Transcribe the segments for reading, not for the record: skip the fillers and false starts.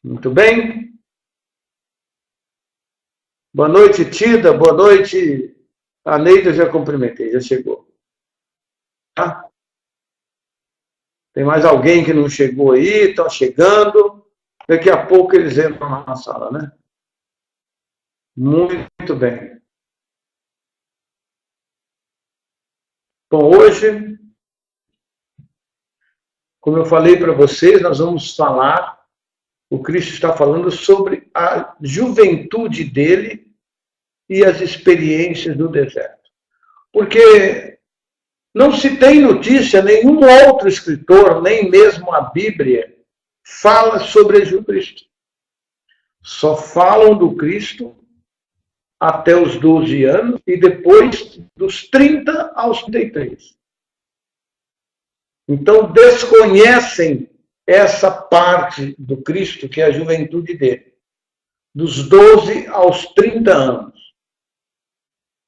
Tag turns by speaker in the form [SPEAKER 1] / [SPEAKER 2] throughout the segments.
[SPEAKER 1] Muito bem. Boa noite, Tida. Boa noite. A Neida já cumprimentei, já chegou. Tá? Tem mais alguém que não chegou aí? Estão chegando. Daqui a pouco eles entram na sala, né? Muito bem. Bom, hoje, como eu falei para vocês, nós vamos falar, o Cristo está falando sobre a juventude dele e as experiências do deserto. Porque não se tem notícia, nenhum outro escritor, nem mesmo a Bíblia, fala sobre o Cristo. Só falam do Cristo até os 12 anos e depois dos 30 aos 33. Então, desconhecem essa parte do Cristo, que é a juventude dele, dos 12 aos 30 anos.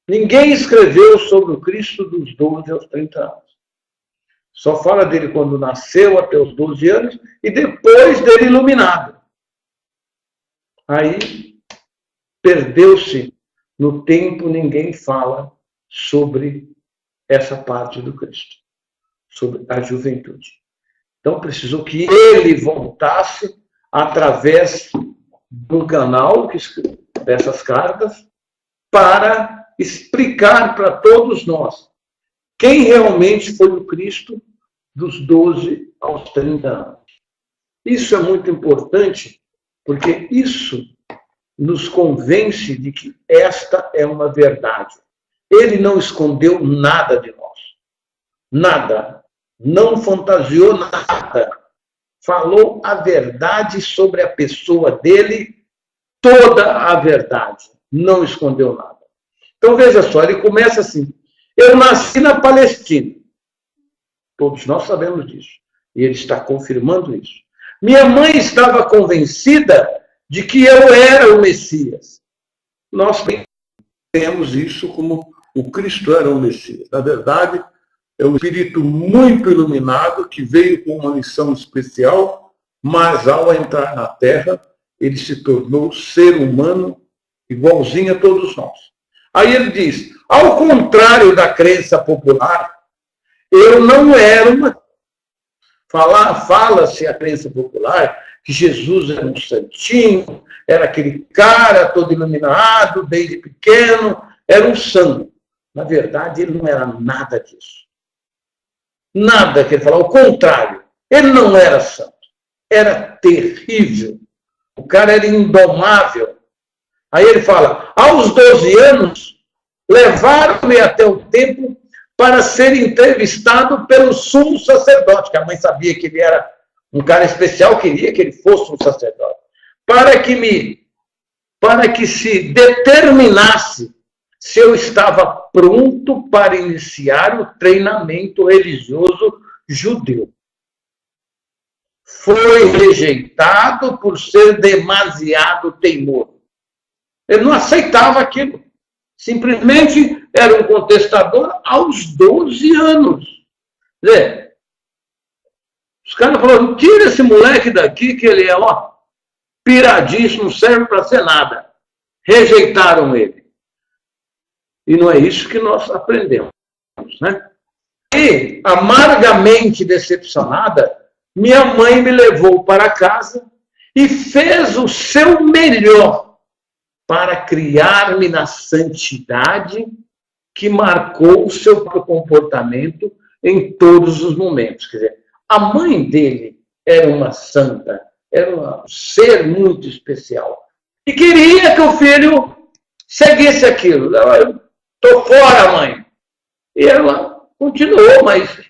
[SPEAKER 1] Ninguém escreveu sobre o Cristo dos 12 aos 30 anos. Só fala dele quando nasceu até os 12 anos e depois dele iluminado. Aí, perdeu-se no tempo, ninguém fala sobre essa parte do Cristo, sobre a juventude. Então, precisou que ele voltasse através do canal dessas cartas para explicar para todos nós quem realmente foi o Cristo dos 12 aos 30 anos. Isso é muito importante, porque isso nos convence de que esta é uma verdade. Ele não escondeu nada de nós. Nada. Não fantasiou nada. Falou a verdade sobre a pessoa dele, toda a verdade. Não escondeu nada. Então, veja só, ele começa assim: eu nasci na Palestina. Todos nós sabemos disso. E ele está confirmando isso. Minha mãe estava convencida de que eu era o Messias. Nós temos isso como o Cristo era o Messias. Na verdade, é um espírito muito iluminado que veio com uma missão especial, mas ao entrar na Terra, ele se tornou ser humano igualzinho a todos nós. Aí ele diz, ao contrário da crença popular, eu não era uma... Fala-se a crença popular que Jesus era um santinho, era aquele cara todo iluminado, desde pequeno, era um santo. Na verdade, ele não era nada disso. Nada que ele falava, ao contrário, ele não era santo. Era terrível. O cara era indomável. Aí ele fala, aos 12 anos, levaram-me até o templo para ser entrevistado pelo sumo sacerdote, que a mãe sabia que ele era um cara especial, queria que ele fosse um sacerdote, para que se determinasse se eu estava pronto para iniciar o treinamento religioso judeu. Foi rejeitado por ser demasiado teimoso. Ele não aceitava aquilo. Simplesmente era um contestador aos 12 anos. Quer dizer, os caras falaram, tira esse moleque daqui que ele é, piradíssimo, não serve para ser nada. Rejeitaram ele. E não é isso que nós aprendemos, né? E, amargamente decepcionada, minha mãe me levou para casa e fez o seu melhor para criar-me na santidade que marcou o seu comportamento em todos os momentos. Quer dizer, a mãe dele era uma santa, era um ser muito especial. E queria que o filho seguisse aquilo. Eu estou fora, mãe. E ela continuou, mas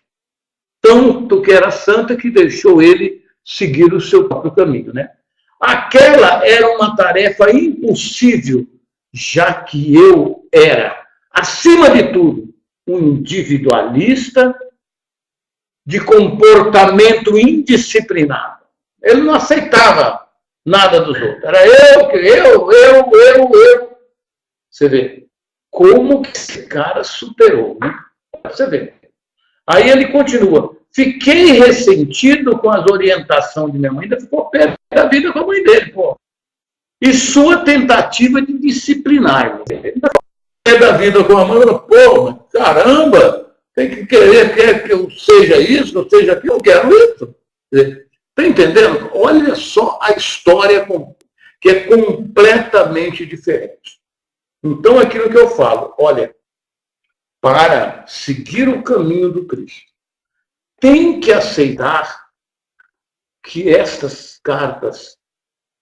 [SPEAKER 1] tanto que era santa que deixou ele seguir o seu próprio caminho, né? Aquela era uma tarefa impossível, já que eu era, acima de tudo, um individualista de comportamento indisciplinado. Ele não aceitava nada dos outros. Era eu. Você vê como que esse cara superou, né? Você vê. Aí ele continua. fiquei ressentido com as orientações de minha mãe, ainda ficou perto da vida com a mãe dele, pô. E sua tentativa de disciplinar. Perto da vida com a mãe, pô, caramba, tem que querer que eu seja isso, que eu seja aquilo, eu quero isso. Está entendendo? Olha só a história que é completamente diferente. Então, aquilo que eu falo, olha, para seguir o caminho do Cristo, tem que aceitar que estas cartas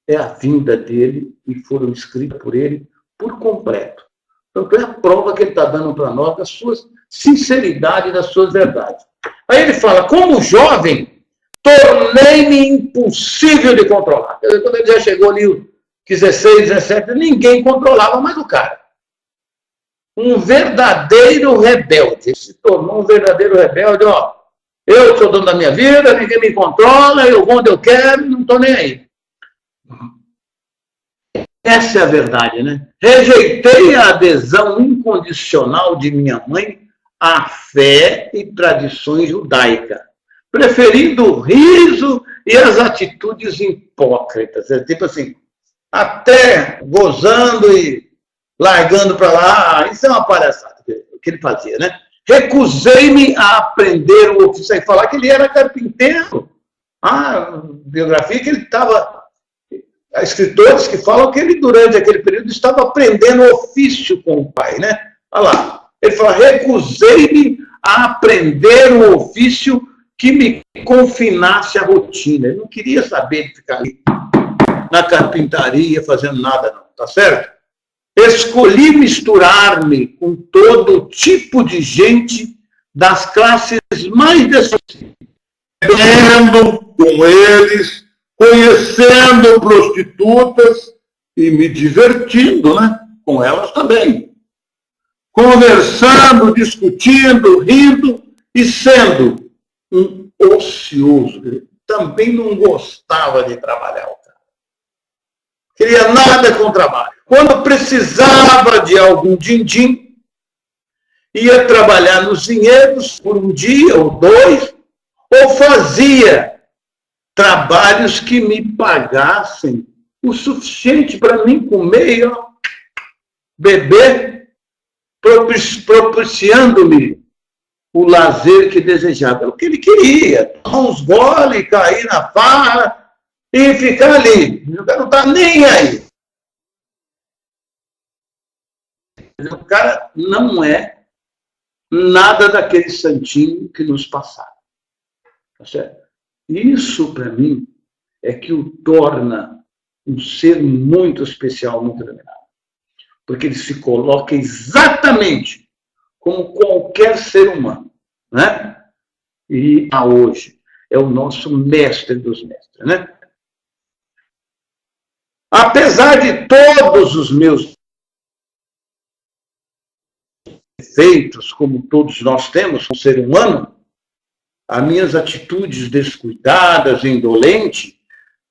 [SPEAKER 1] é a vinda dele e foram escritas por ele por completo. Então, é a prova que ele está dando para nós da sua sinceridade, das suas verdades. Aí ele fala, como jovem, tornei-me impossível de controlar. Quando ele já chegou ali, 16, 17, ninguém controlava mais o cara. Um verdadeiro rebelde. Ele se tornou um verdadeiro rebelde, ó. Eu sou dono da minha vida, ninguém me controla, eu vou onde eu quero, não estou nem aí. Essa é a verdade, né? Rejeitei a adesão incondicional de minha mãe à fé e tradições judaicas, preferindo o riso e as atitudes hipócritas. É tipo assim, até gozando e largando para lá. Isso é uma palhaçada que ele fazia, né? Recusei-me a aprender o ofício, sem falar que ele era carpinteiro. A biografia que ele estava... Há escritores que falam que ele, durante aquele período, estava aprendendo o ofício com o pai, né? Olha lá. Ele fala, recusei-me a aprender o ofício que me confinasse à rotina. Ele não queria saber de ficar ali na carpintaria fazendo nada, não. Tá certo? Escolhi misturar-me com todo tipo de gente das classes mais desfavorecidas, bebendo com eles, conhecendo prostitutas e me divertindo, né, com elas também. Conversando, discutindo, rindo e sendo um ocioso. Ele também não gostava de trabalhar. Queria nada com trabalho. Quando precisava de algum din-din, ia trabalhar nos vinhedos por um dia ou dois, ou fazia trabalhos que me pagassem o suficiente para mim comer e beber, propiciando-me o lazer que desejava. É o que ele queria. Tomar uns goles, cair na farra e ficar ali. O cara não está nem aí. O cara não é nada daquele santinho que nos passaram. Tá certo? Isso, para mim, é que o torna um ser muito especial, muito iluminado. Porque ele se coloca exatamente como qualquer ser humano, né? E a hoje é o nosso mestre dos mestres, né? Apesar de todos os meus defeitos, como todos nós temos, como ser humano, as minhas atitudes descuidadas, indolentes,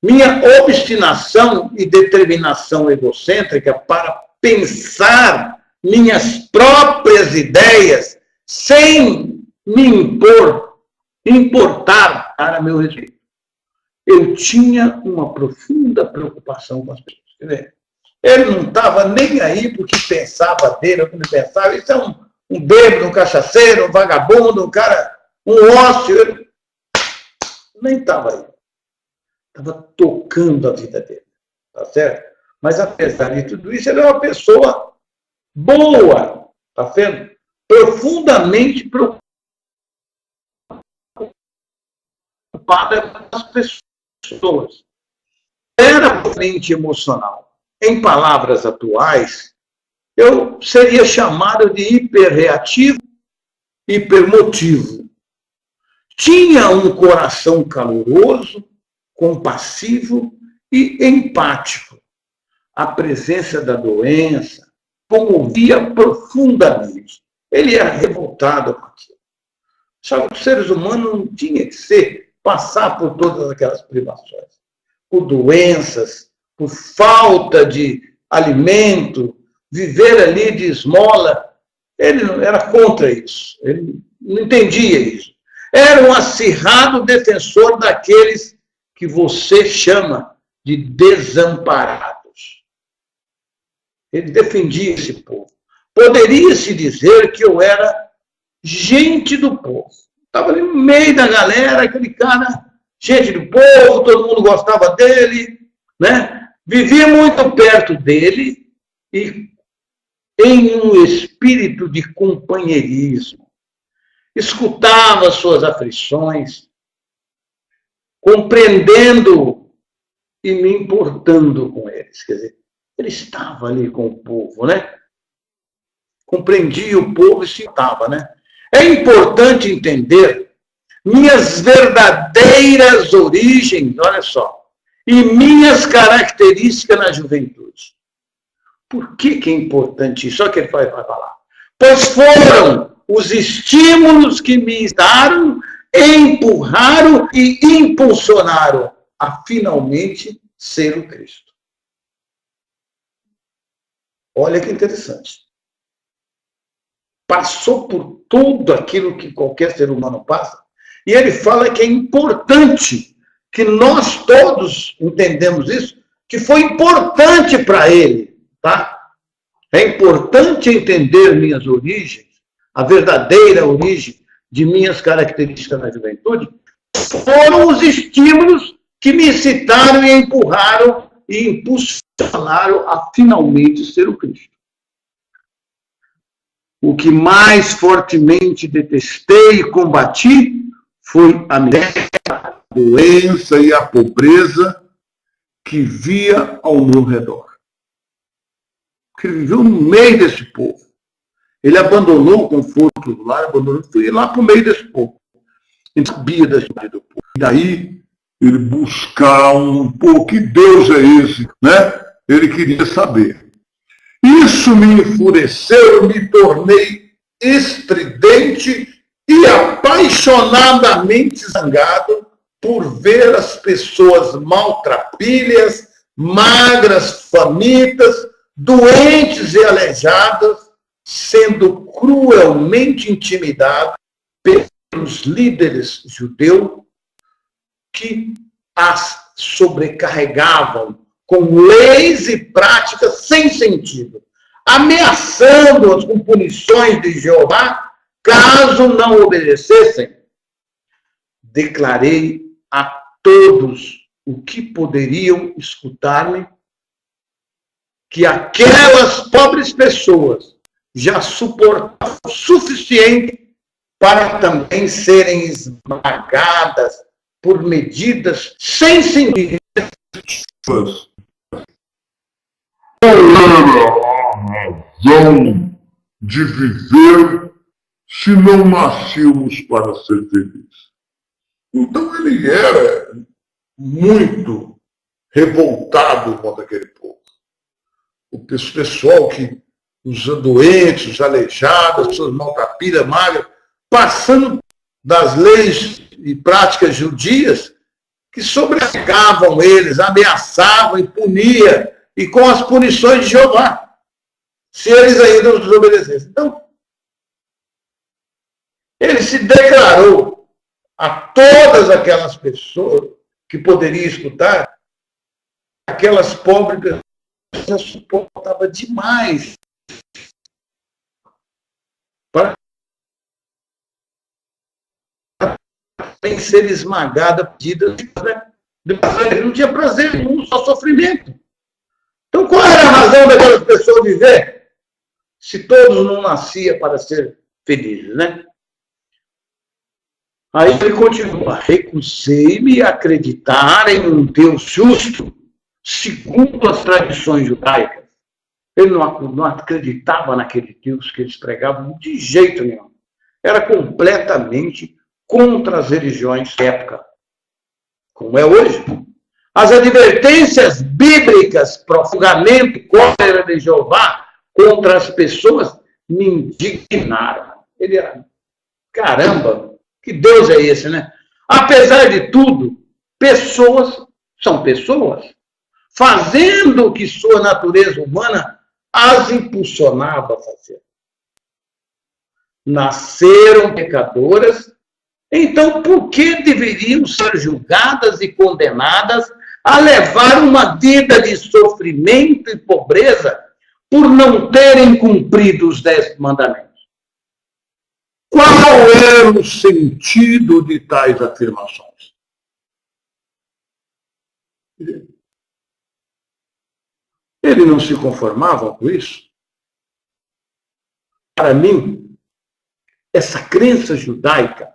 [SPEAKER 1] minha obstinação e determinação egocêntrica para pensar minhas próprias ideias sem me importar a meu respeito. Eu tinha uma profunda preocupação com as pessoas. Quer dizer, ele não estava nem aí porque pensava dele, ou que ele pensava. Isso é um bêbado, um cachaceiro, um vagabundo, um cara, um ócio. Ele nem estava aí. Estava tocando a vida dele. Tá certo? Mas, apesar de tudo isso, ele é uma pessoa boa. Tá vendo? Profundamente preocupada com as pessoas. Era profundamente emocional. Em palavras atuais, eu seria chamado de hiperreativo, hipermotivo. Tinha um coração caloroso, compassivo e empático. A presença da doença comovia profundamente. Ele era revoltado com aquilo. Sabe, os seres humanos não tinham que passar por todas aquelas privações. Por doenças, por falta de alimento, viver ali de esmola. Ele era contra isso. Ele não entendia isso. Era um acirrado defensor daqueles que você chama de desamparados. Ele defendia esse povo. Poderia-se dizer que eu era gente do povo. Estava ali no meio da galera, aquele cara, gente do povo, todo mundo gostava dele, né? Vivia muito perto dele e em um espírito de companheirismo. Escutava suas aflições, compreendendo e me importando com eles. Quer dizer, ele estava ali com o povo, né? Compreendia o povo e se estava, né? É importante entender minhas verdadeiras origens, olha só, e minhas características na juventude. Por que é importante isso? Olha o que ele vai falar. Pois foram os estímulos que me daram, empurraram e impulsionaram a finalmente ser o Cristo. Olha que interessante. Passou por tudo aquilo que qualquer ser humano passa, e ele fala que é importante que nós todos entendemos isso, que foi importante para ele, tá? É importante entender minhas origens, a verdadeira origem de minhas características na juventude, foram os estímulos que me incitaram e empurraram e impulsionaram a finalmente ser o Cristo. O que mais fortemente detestei e combati foi a miséria, a doença e a pobreza que via ao meu redor. Porque ele viveu no meio desse povo. Ele abandonou o conforto do lar, foi lá para o meio desse povo. Ele sabia da história do povo. E daí ele buscar um pouco, que Deus é esse, né? Ele queria saber. Isso me enfureceu, me tornei estridente e apaixonadamente zangado por ver as pessoas maltrapilhas, magras, famintas, doentes e aleijadas, sendo cruelmente intimidadas pelos líderes judeus que as sobrecarregavam com leis e práticas sem sentido, ameaçando-as com punições de Jeová, caso não obedecessem. Declarei a todos o que poderiam escutar-me, que aquelas pobres pessoas já suportavam o suficiente para também serem esmagadas por medidas sem sentido.
[SPEAKER 2] Qual era a razão de viver se não nascíamos para ser felizes? Então ele era muito revoltado contra aquele povo. O pessoal que, os doentes, os aleijados, as pessoas maltrapilhas, magras, passando das leis e práticas judias que sobrecarregavam eles, ameaçavam e puniam, e com as punições de Jeová, se eles ainda não desobedecessem. Então, ele se declarou a todas aquelas pessoas que poderiam escutar, aquelas pobres pessoas já suportavam demais para ser esmagada, pedida, né? Ele não tinha prazer nenhum, só sofrimento. Então, qual era a razão daquelas pessoas viver se todos não nasciam para ser felizes, né? Aí ele continua: recusei-me a acreditar em um Deus justo, segundo as tradições judaicas. Ele não acreditava naquele Deus que eles pregavam de jeito nenhum. Era completamente contra as religiões da época, como é hoje. As advertências bíblicas, profundamente cólera de Jeová contra as pessoas, me indignaram. Ele era, caramba, que Deus é esse, né? Apesar de tudo, pessoas são pessoas, fazendo o que sua natureza humana as impulsionava a fazer. Nasceram pecadoras, Então, por que deveriam ser julgadas e condenadas a levar uma vida de sofrimento e pobreza por não terem cumprido os 10 mandamentos? Qual era o sentido de tais afirmações? Eles não se conformavam com isso? Para mim, essa crença judaica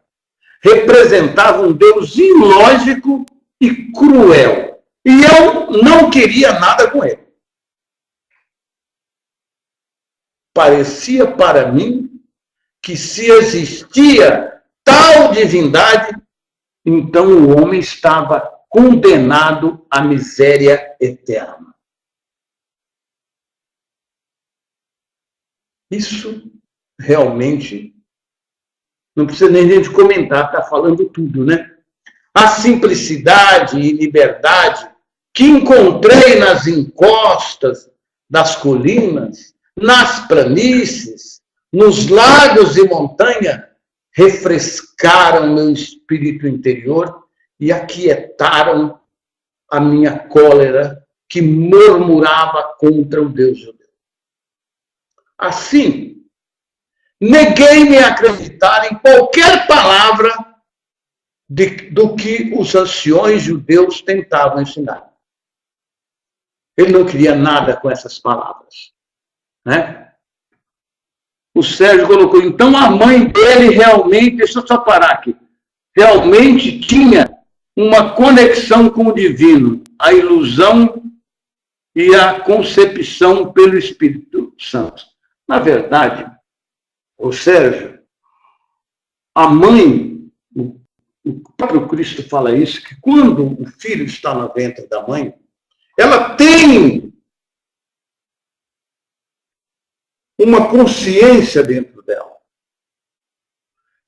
[SPEAKER 2] representava um Deus ilógico e cruel. E eu não queria nada com ele. Parecia para mim que se existia tal divindade, então o homem estava condenado à miséria eterna. Isso realmente não precisa nem a gente comentar, está falando tudo, né? A simplicidade e liberdade que encontrei nas encostas das colinas, nas planícies, nos lagos e montanhas, refrescaram meu espírito interior e aquietaram a minha cólera que murmurava contra o Deus judeu. Assim, neguei-me a acreditar em qualquer palavra do que os anciões judeus tentavam ensinar. Ele não queria nada com essas palavras, né? O Sérgio colocou, então a mãe dele realmente, deixa eu só parar aqui, realmente tinha uma conexão com o divino, a ilusão e a concepção pelo Espírito Santo. Na verdade, o Sérgio, a mãe, o próprio Cristo fala isso, que quando o filho está no ventre da mãe, ela tem uma consciência dentro dela.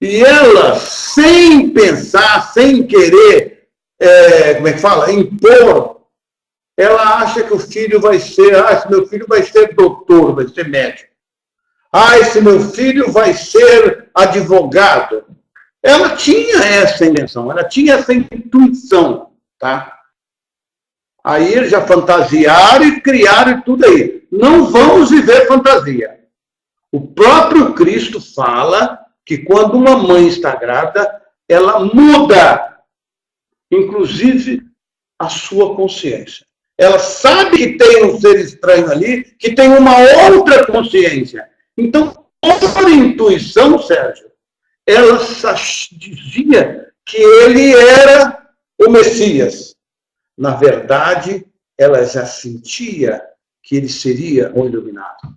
[SPEAKER 2] E ela, sem pensar, sem querer, impor, ela acha que o filho vai ser, esse meu filho vai ser doutor, vai ser médico. Esse meu filho vai ser advogado. Ela tinha essa intenção, ela tinha essa intuição, tá? Aí eles já fantasiaram e criaram tudo aí. Não vamos viver fantasia. O próprio Cristo fala que quando uma mãe está grávida, ela muda, inclusive, a sua consciência. Ela sabe que tem um ser estranho ali, que tem uma outra consciência. Então, por intuição, Sérgio, ela dizia que ele era o Messias. Na verdade, ela já sentia que ele seria o iluminado,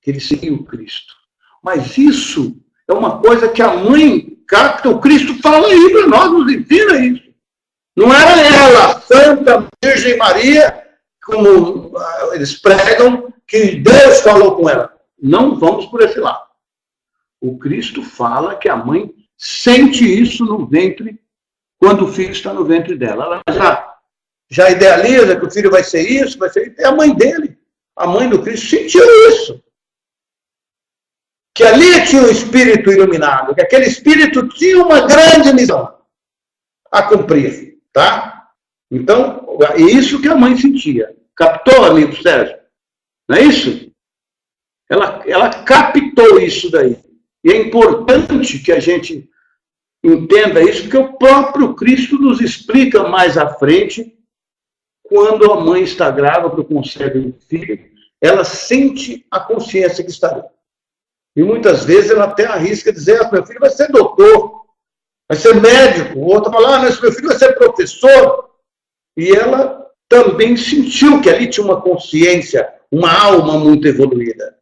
[SPEAKER 2] que ele seria o Cristo. Mas isso é uma coisa que a mãe capta, o Cristo fala aí para nós, nos ensina isso. Não era ela, Santa Virgem Maria, como eles pregam, que Deus falou com ela. Não vamos por esse lado. O Cristo fala que a mãe sente isso no ventre, quando o filho está no ventre dela. Ela já idealiza que o filho vai ser isso, vai ser isso. É a mãe dele. A mãe do Cristo sentiu isso. Que ali tinha um espírito iluminado, que aquele espírito tinha uma grande missão a cumprir, tá? Então, é isso que a mãe sentia. Captou, amigo Sérgio? Não é isso? Ela captou isso daí. E é importante que a gente entenda isso, porque o próprio Cristo nos explica mais à frente, quando a mãe está grávida, concebe um filho, ela sente a consciência que está ali. E muitas vezes ela até arrisca dizer, meu filho vai ser doutor, vai ser médico. O outro fala, esse meu filho vai ser professor. E ela também sentiu que ali tinha uma consciência, uma alma muito evoluída.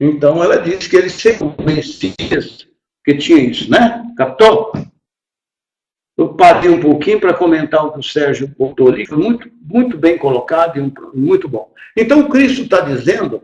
[SPEAKER 2] Então ela disse que ele seriam Messias, que tinha isso, né? Captou? Eu parei um pouquinho para comentar o que o Sérgio botou ali, foi muito, muito bem colocado e muito bom. Então o Cristo está dizendo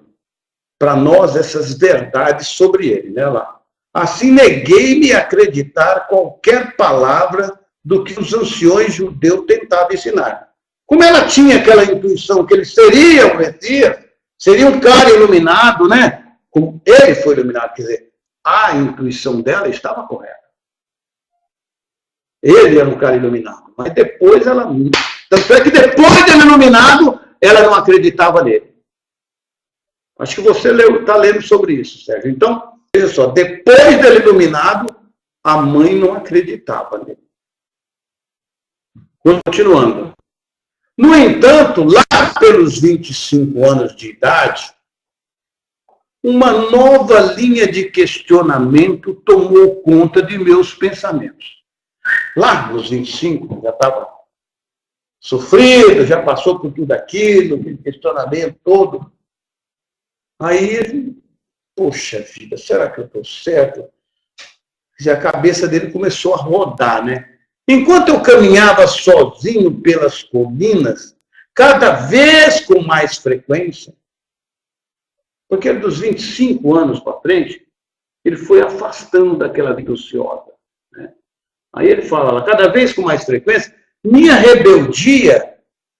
[SPEAKER 2] para nós essas verdades sobre ele, né? Lá. Assim neguei-me a acreditar qualquer palavra do que os anciões judeus tentavam ensinar. Como ela tinha aquela intuição que ele seria o Messias, seria um cara iluminado, né? Como ele foi iluminado, quer dizer, a intuição dela estava correta. Ele era um cara iluminado. Mas depois ela... Tanto é que depois dele iluminado, ela não acreditava nele. Acho que você está lendo sobre isso, Sérgio. Então, veja só, depois dele iluminado, a mãe não acreditava nele. Continuando. No entanto, lá pelos 25 anos de idade, uma nova linha de questionamento tomou conta de meus pensamentos. Lá nos 25, já estava sofrido, já passou por tudo aquilo, aquele questionamento todo. Aí, poxa vida, será que eu estou certo? E a cabeça dele começou a rodar, né? Enquanto eu caminhava sozinho pelas colinas, cada vez com mais frequência, porque dos 25 anos para frente, ele foi afastando daquela vida ociosa, né? Aí ele fala, cada vez com mais frequência, minha rebeldia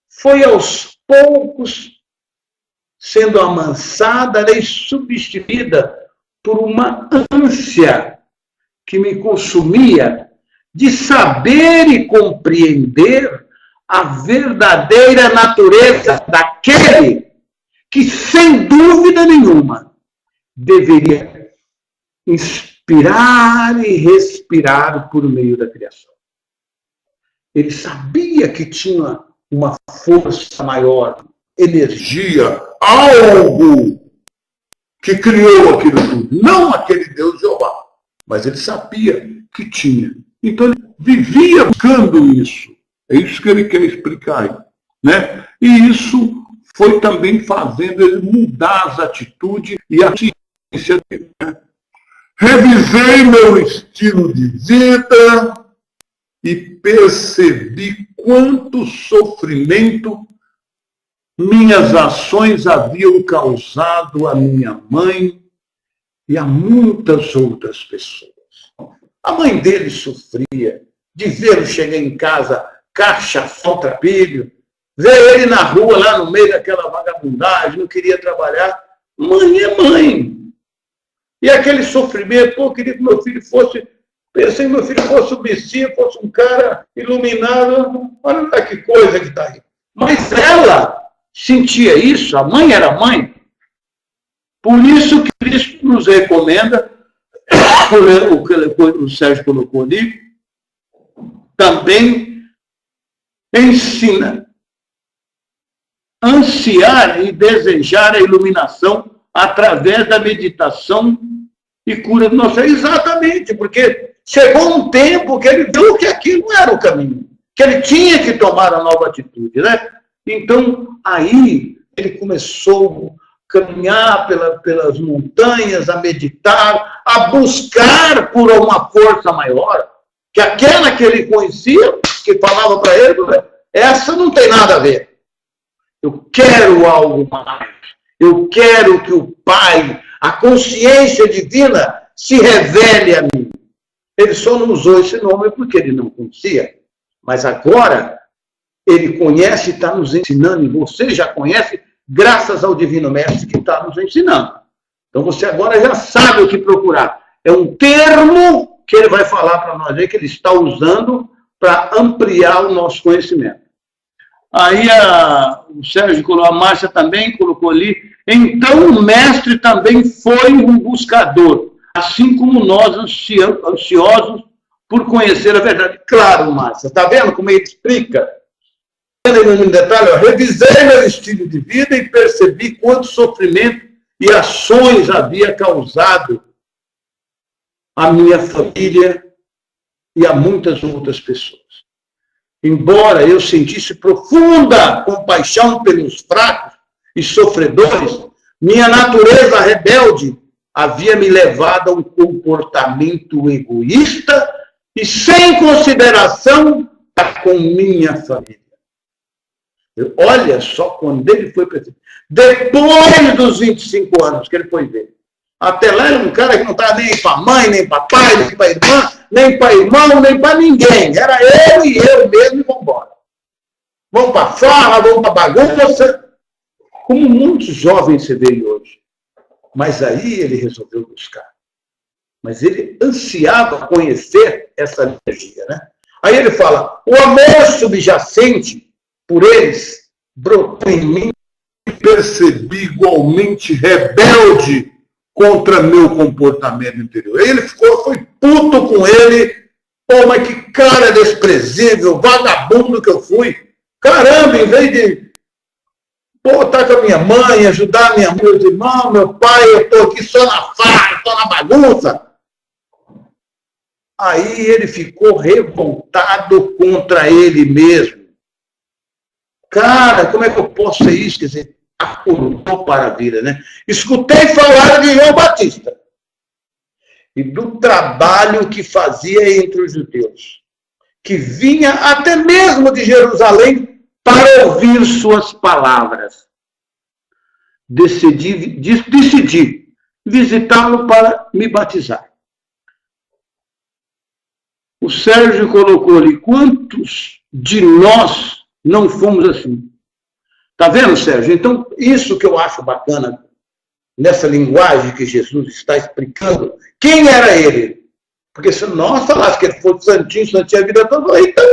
[SPEAKER 2] foi aos poucos sendo amansada e substituída por uma ânsia que me consumia de saber e compreender a verdadeira natureza daquele que, sem dúvida nenhuma, deveria inspirar e respirar por meio da criação. Ele sabia que tinha uma força maior, energia, algo que criou aquilo tudo. Não aquele Deus Jeová, mas ele sabia que tinha. Então ele vivia buscando isso. É isso que ele quer explicar aí, né? E isso foi também fazendo ele mudar as atitudes e a ciência dele, né? Revisei meu estilo de vida e percebi quanto sofrimento minhas ações haviam causado à minha mãe e a muitas outras pessoas. A mãe dele sofria de vê-lo chegar em casa cachação, trapilho, ver ele na rua, lá no meio daquela vagabundagem, não queria trabalhar. Mãe é mãe. E aquele sofrimento, pô, queria que meu filho fosse, pensei que meu filho fosse um Messias, fosse um cara iluminado. Olha que coisa que está aí. Mas ela sentia isso, a mãe era mãe. Por isso que Cristo nos recomenda, o que o Sérgio colocou ali, também ensina, ansiar e desejar a iluminação através da meditação e cura do nosso. Exatamente, porque chegou um tempo que ele viu que aquilo não era o caminho, que ele tinha que tomar a nova atitude, né? Então, aí ele começou a caminhar pelas montanhas, a meditar, a buscar por uma força maior, que aquela que ele conhecia, que falava para ele, essa não tem nada a ver. Eu quero algo mais. Eu quero que o Pai, a consciência divina, se revele a mim. Ele só não usou esse nome porque ele não conhecia. Mas agora, ele conhece e está nos ensinando. E você já conhece, graças ao Divino Mestre que está nos ensinando. Então você agora já sabe o que procurar. É um termo que ele vai falar para nós aí, que ele está usando para ampliar o nosso conhecimento. Aí o Sérgio colocou, a Márcia também colocou ali, então o mestre também foi um buscador, assim como nós, ansiosos por conhecer a verdade. Claro, Márcia, está vendo como ele explica? Em detalhe, revisei meu estilo de vida e percebi quanto sofrimento e ações havia causado à minha família e a muitas outras pessoas. Embora eu sentisse profunda compaixão pelos fracos e sofredores, minha natureza rebelde havia me levado a um comportamento egoísta e sem consideração com minha família. Olha só quando ele foi preciso. Depois dos 25 anos que ele foi ver. Até lá ele era um cara que não estava nem para mãe, nem para pai, nem para irmã, nem para irmão, nem para ninguém. Era eu e eu mesmo e vamos embora. Vamos para farra, vamos para bagunça. Como muitos jovens se veem hoje. Mas aí ele resolveu buscar. Mas ele ansiava conhecer essa energia, né? Aí ele fala, o amor subjacente por eles brotou em mim e percebi igualmente rebelde contra meu comportamento interior. Ele foi puto com ele. Pô, mas que cara desprezível, vagabundo que eu fui. Caramba, em vez de estar com a minha mãe, ajudar meus irmãos, meu pai, eu estou aqui só na farra, só na bagunça. Aí ele ficou revoltado contra ele mesmo. Cara, como é que eu posso ser isso? Quer dizer, acordou para a vida, né? Escutei falar de João Batista e do trabalho que fazia entre os judeus, que vinha até mesmo de Jerusalém para ouvir suas palavras. Decidi visitá-lo para me batizar. O Sérgio colocou ali, quantos de nós não fomos assim? Tá vendo, Sérgio? Então, isso que eu acho bacana nessa linguagem que Jesus está explicando, quem era ele? Porque se nós falássemos que ele foi santinho a vida toda, então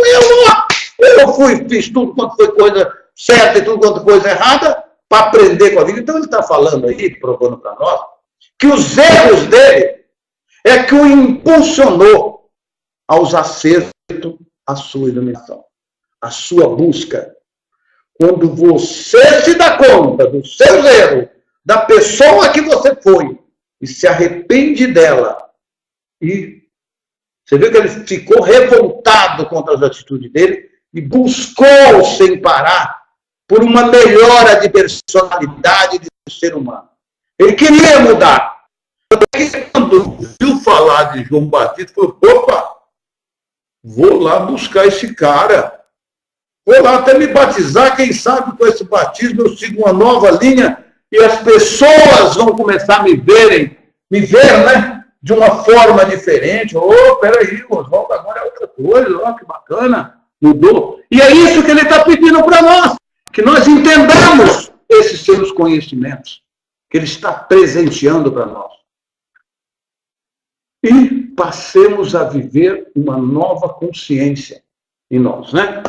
[SPEAKER 2] eu fiz tudo quanto foi coisa certa e tudo quanto coisa errada para aprender com a vida. Então ele está falando aí, provando para nós, que os erros dele é que o impulsionou aos acertos, a sua iluminação, a sua busca. Quando você se dá conta dos seus erros, da pessoa que você foi, e se arrepende dela, e você viu que ele ficou revoltado contra as atitudes dele, e buscou sem parar por uma melhora de personalidade do ser humano. Ele queria mudar. Quando viu falar de João Batista, falou, opa, vou lá buscar esse cara. Vou lá até me batizar, quem sabe com esse batismo eu sigo uma nova linha e as pessoas vão começar a me ver, né? De uma forma diferente. Peraí, Oswaldo, agora é outra coisa, que bacana, mudou. E é isso que ele está pedindo para nós, que nós entendamos esses seus conhecimentos, que ele está presenteando para nós. E passemos a viver uma nova consciência em nós, né?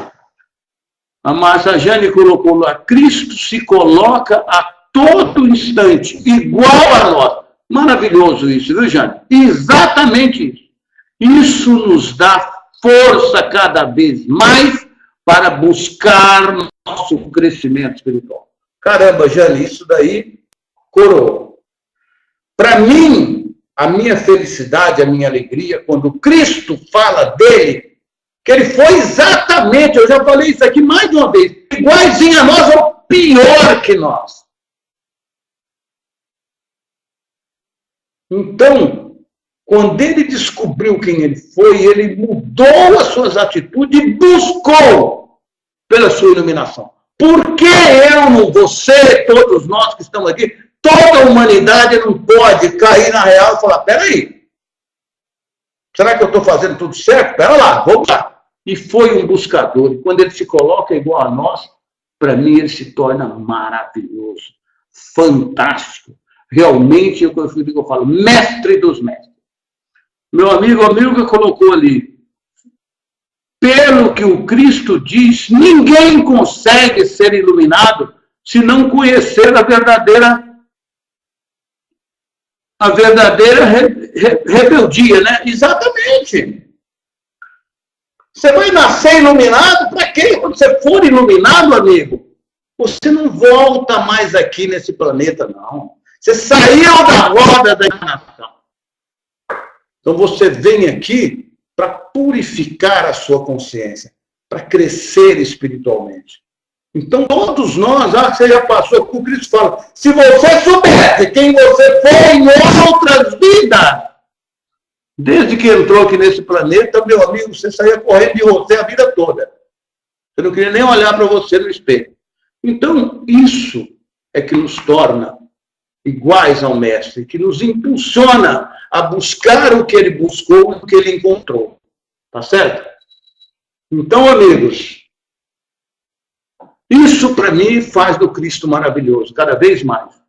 [SPEAKER 2] A Márcia Jane colocou lá, Cristo se coloca a todo instante, igual a nós. Maravilhoso isso, viu, Jane? Exatamente isso. Isso nos dá força cada vez mais para buscar nosso crescimento espiritual. Caramba, Jane, isso daí coroou. Para mim, a minha felicidade, a minha alegria, quando Cristo fala dele, que ele foi exatamente, eu já falei isso aqui mais de uma vez, igualzinho a nós ou pior que nós. Então, quando ele descobriu quem ele foi, ele mudou as suas atitudes e buscou pela sua iluminação. Por que eu, não você, todos nós que estamos aqui, toda a humanidade não pode cair na real e falar, peraí, será que eu estou fazendo tudo certo? Pera lá, vamos lá. E foi um buscador. E quando ele se coloca igual a nós, para mim ele se torna maravilhoso, fantástico. Realmente, eu falo, mestre dos mestres. Meu amigo que colocou ali, pelo que o Cristo diz, ninguém consegue ser iluminado se não conhecer a verdadeira rebeldia, né? Exatamente. Você vai nascer iluminado? Para quê? Quando você for iluminado, amigo, você não volta mais aqui nesse planeta, não. Você saiu da roda da encarnação. Então você vem aqui para purificar a sua consciência, para crescer espiritualmente. Então todos nós, você já passou, o Cristo fala, se você soubesse quem você foi em outras vidas, desde que entrou aqui nesse planeta, meu amigo, você saía correndo de você a vida toda. Você não queria nem olhar para você no espelho. Então, isso é que nos torna iguais ao Mestre, que nos impulsiona a buscar o que ele buscou, o que ele encontrou. Tá certo? Então, amigos, isso para mim faz do Cristo maravilhoso, cada vez mais.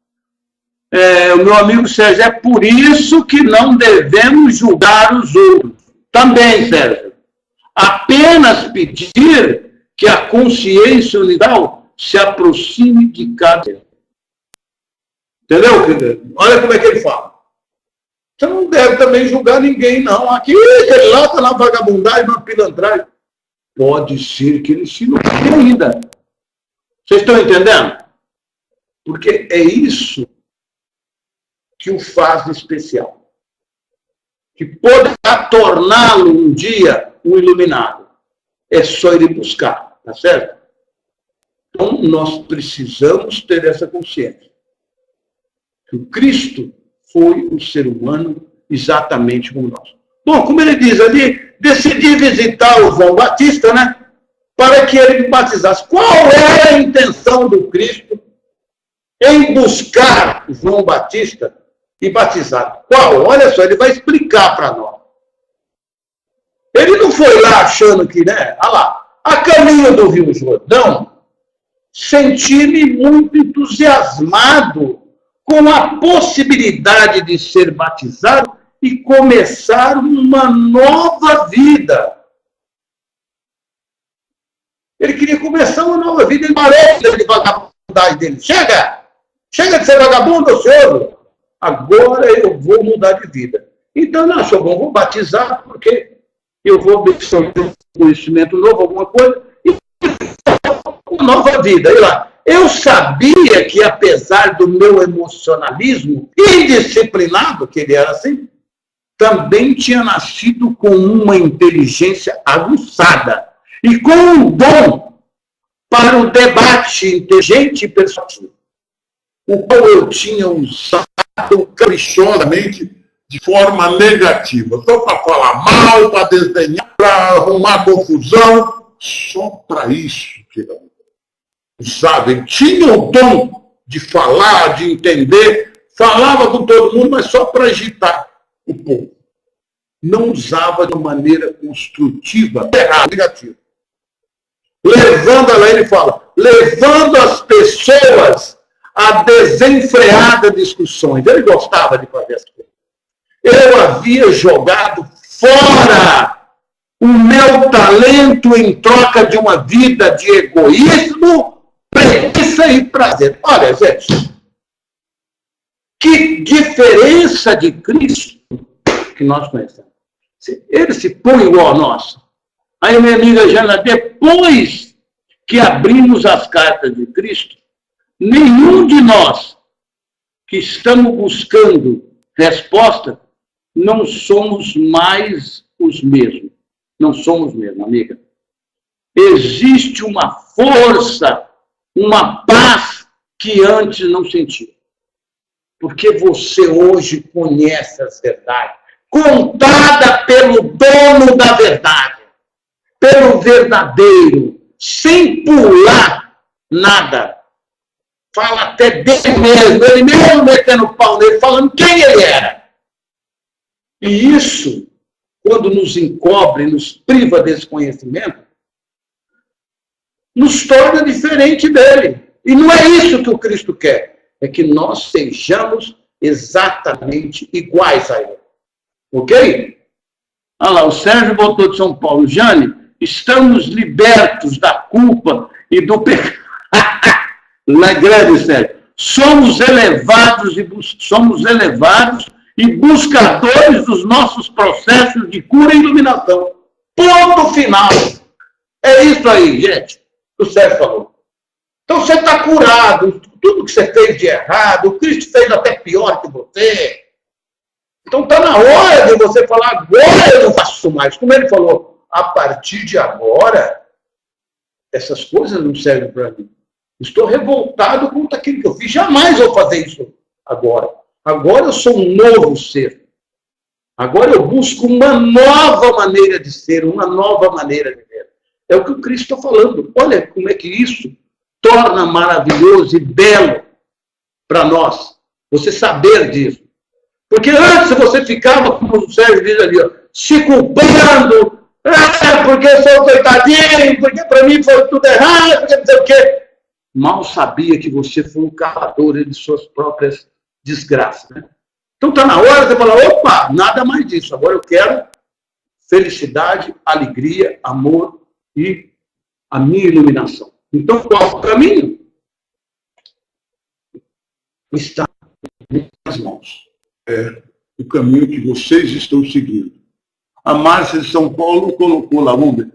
[SPEAKER 2] O meu amigo Sérgio, é por isso que não devemos julgar os outros. Também, Sérgio. Apenas pedir que a consciência universal se aproxime de cada um. Entendeu, querido? Olha como é que ele fala. Você não deve também julgar ninguém, não. Aqui, ele lá está na vagabundagem, na pilantragem. Pode ser que ele se ilude ainda. Vocês estão entendendo? Porque é isso que o faz especial. Que poderá torná-lo um dia um iluminado. É só ele buscar, tá certo? Então, nós precisamos ter essa consciência. Que o Cristo foi um ser humano exatamente como nós. Bom, como ele diz ali, decidi visitar o João Batista, né? Para que ele me batizasse. Qual era a intenção do Cristo em buscar João Batista e batizar? Qual? Olha só, ele vai explicar para nós. Ele não foi lá achando que, né? Olha lá, a caminho do Rio Jordão, senti-me muito entusiasmado com a possibilidade de ser batizado e começar uma nova vida. Ele queria começar uma nova vida. Ele parou de vagabundagem dele. Chega! Chega de ser vagabundo, senhor! Agora eu vou mudar de vida. Então, não, senhor, vou batizar porque eu vou absorver um conhecimento novo, alguma coisa, e uma nova vida. E lá, eu sabia que, apesar do meu emocionalismo indisciplinado, que ele era assim, também tinha nascido com uma inteligência aguçada e com um dom para o debate inteligente e persuasivo, o qual eu tinha usado caprichosamente de forma negativa, só para falar mal, para desdenhar, para arrumar confusão, só para isso que eu usava. Ele tinha o dom de falar, de entender, falava com todo mundo, mas só para agitar o povo. Não usava de maneira construtiva, errada, negativa. Levando, ele fala, levando as pessoas a desenfreadas discussões. Ele gostava de fazer as coisas. Eu havia jogado fora o meu talento em troca de uma vida de egoísmo, preguiça e prazer. Olha, gente, que diferença de Cristo que nós conhecemos. Ele se põe igual a nós. Aí, minha amiga Jana, depois que abrimos as cartas de Cristo, nenhum de nós que estamos buscando resposta, não somos mais os mesmos. Não somos mesmo, amiga. Existe uma força, uma paz que antes não sentia. Porque você hoje conhece as verdades, contada pelo dono da verdade, pelo verdadeiro, sem pular nada. Fala até dele mesmo, ele mesmo metendo o pau nele, falando quem ele era. E isso, quando nos encobre, nos priva desse conhecimento, nos torna diferente dele. E não é isso que o Cristo quer. É que nós sejamos exatamente iguais a ele. Ok? Olha lá, o Sérgio botou de São Paulo. Jane, estamos libertos da culpa e do pecado. Grande, Sérgio. Somos elevados e buscadores dos nossos processos de cura e iluminação. Ponto final. É isso aí, gente, que o Sérgio falou. Então você está curado. Tudo que você fez de errado, o Cristo fez até pior que você. Então está na hora de você falar, agora eu não faço mais. Como ele falou, a partir de agora, essas coisas não servem para mim. Estou revoltado contra aquilo que eu fiz. Jamais vou fazer isso agora. Agora eu sou um novo ser. Agora eu busco uma nova maneira de ser, uma nova maneira de ver. É o que o Cristo está falando. Olha como é que isso torna maravilhoso e belo para nós. Você saber disso. Porque antes você ficava, como o Sérgio diz ali, ó, se culpando, porque eu sou coitadinho, porque para mim foi tudo errado, porque não sei o quê. Mal sabia que você foi um cavador de suas próprias desgraças. Né? Então está na hora de você falar, opa, nada mais disso, agora eu quero felicidade, alegria, amor e a minha iluminação. Então, qual é o caminho? Está nas mãos.
[SPEAKER 3] É o caminho que vocês estão seguindo. A Márcia de São Paulo colocou lá, vamos ver.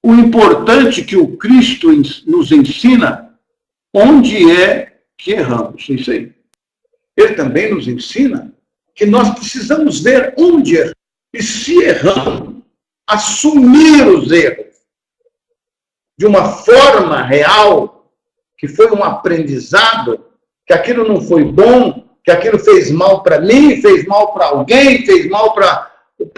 [SPEAKER 3] O importante que o Cristo nos ensina, onde é que erramos. Isso aí.
[SPEAKER 2] Ele também nos ensina que nós precisamos ver onde erramos. E se erramos, assumir os erros de uma forma real, que foi um aprendizado, que aquilo não foi bom, que aquilo fez mal para mim, fez mal para alguém, fez mal para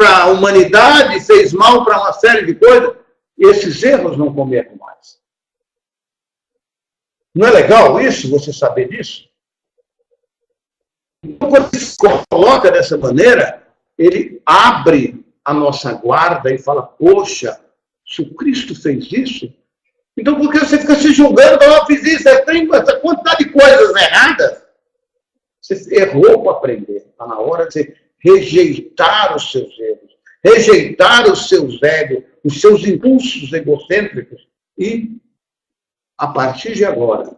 [SPEAKER 2] a humanidade, fez mal para uma série de coisas, e esses erros não cometo mais. Não é legal isso, você saber disso? Então, quando ele se coloca dessa maneira, ele abre a nossa guarda e fala, poxa, se o Cristo fez isso, então por que você fica se julgando? Eu fiz isso, eu tenho essa quantidade de coisas erradas. Você errou para aprender. Está na hora de você rejeitar os seus erros, rejeitar os seus egos, os seus impulsos egocêntricos e, a partir de agora,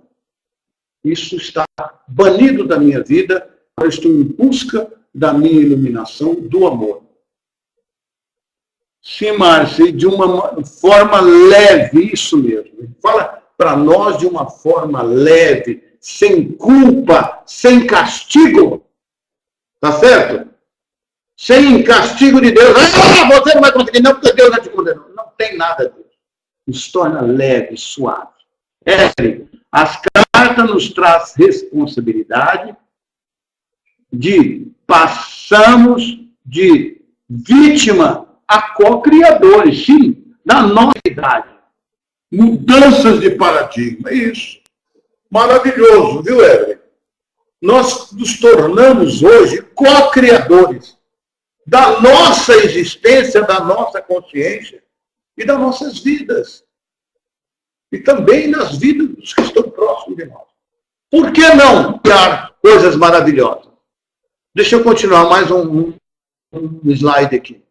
[SPEAKER 2] isso está banido da minha vida, eu estou em busca da minha iluminação, do amor. Sim, Márcia, de uma forma leve, isso mesmo. Fala para nós de uma forma leve, sem culpa, sem castigo. Tá certo? Sem castigo de Deus. Ah, você não vai conseguir, não, porque Deus vai te condenar. Não tem nada disso. Nos torna leve, suave. As cartas nos traz responsabilidade de passamos de vítima a co-criadores, sim, da nossa idade.
[SPEAKER 3] Mudanças de paradigma, é isso. Maravilhoso, viu, Evelyn? Nós nos tornamos hoje co-criadores da nossa existência, da nossa consciência e das nossas vidas. E também nas vidas dos que estão próximos de nós. Por que não criar coisas maravilhosas? Deixa eu continuar mais um slide aqui.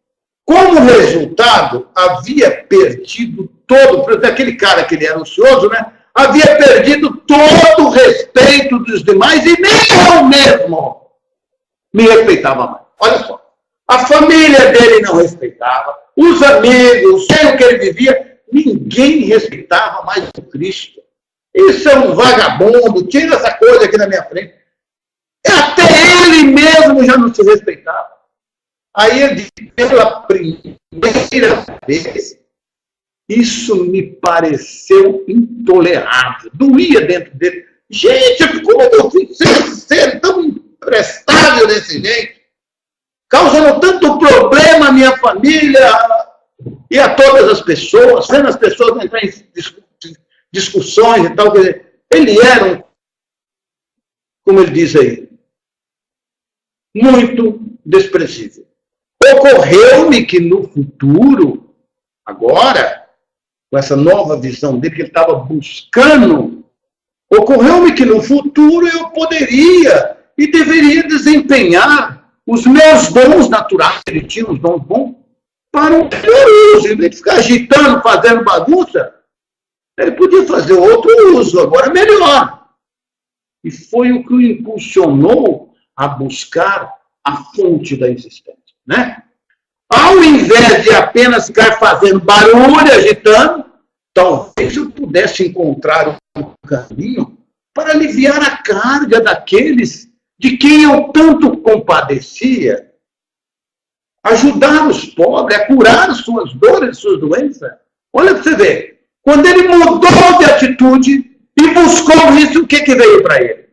[SPEAKER 3] Como resultado, havia perdido todo, daquele cara que ele era ansioso, né? Havia perdido todo o respeito dos demais e nem eu mesmo me respeitava mais. Olha só. A família dele não respeitava, os amigos, sei o que ele vivia, ninguém respeitava mais o Cristo. Isso é um vagabundo, tira essa coisa aqui na minha frente. Até ele mesmo já não se respeitava. Aí ele disse, pela primeira vez, isso me pareceu intolerável. Doía dentro dele. Gente, como eu fui ser tão imprestável desse jeito? Causando tanto problema à minha família e a todas as pessoas, vendo as pessoas entrar em discussões e tal. Quer dizer, ele era, como ele diz aí, muito desprezível. Ocorreu-me que no futuro, agora, com essa nova visão dele que ele estava buscando, ocorreu-me que no futuro eu poderia e deveria desempenhar os meus dons naturais, ele tinha uns dons bons, para um melhor uso. Em vez de ficar agitando, fazendo bagunça, ele podia fazer outro uso, agora melhor. E foi o que o impulsionou a buscar a fonte da existência. Né? Ao invés de apenas ficar fazendo barulho, agitando, talvez eu pudesse encontrar um caminho para aliviar a carga daqueles de quem eu tanto compadecia, ajudar os pobres a curar suas dores, suas doenças. Olha para você ver, quando ele mudou de atitude e buscou isso, o que veio para ele?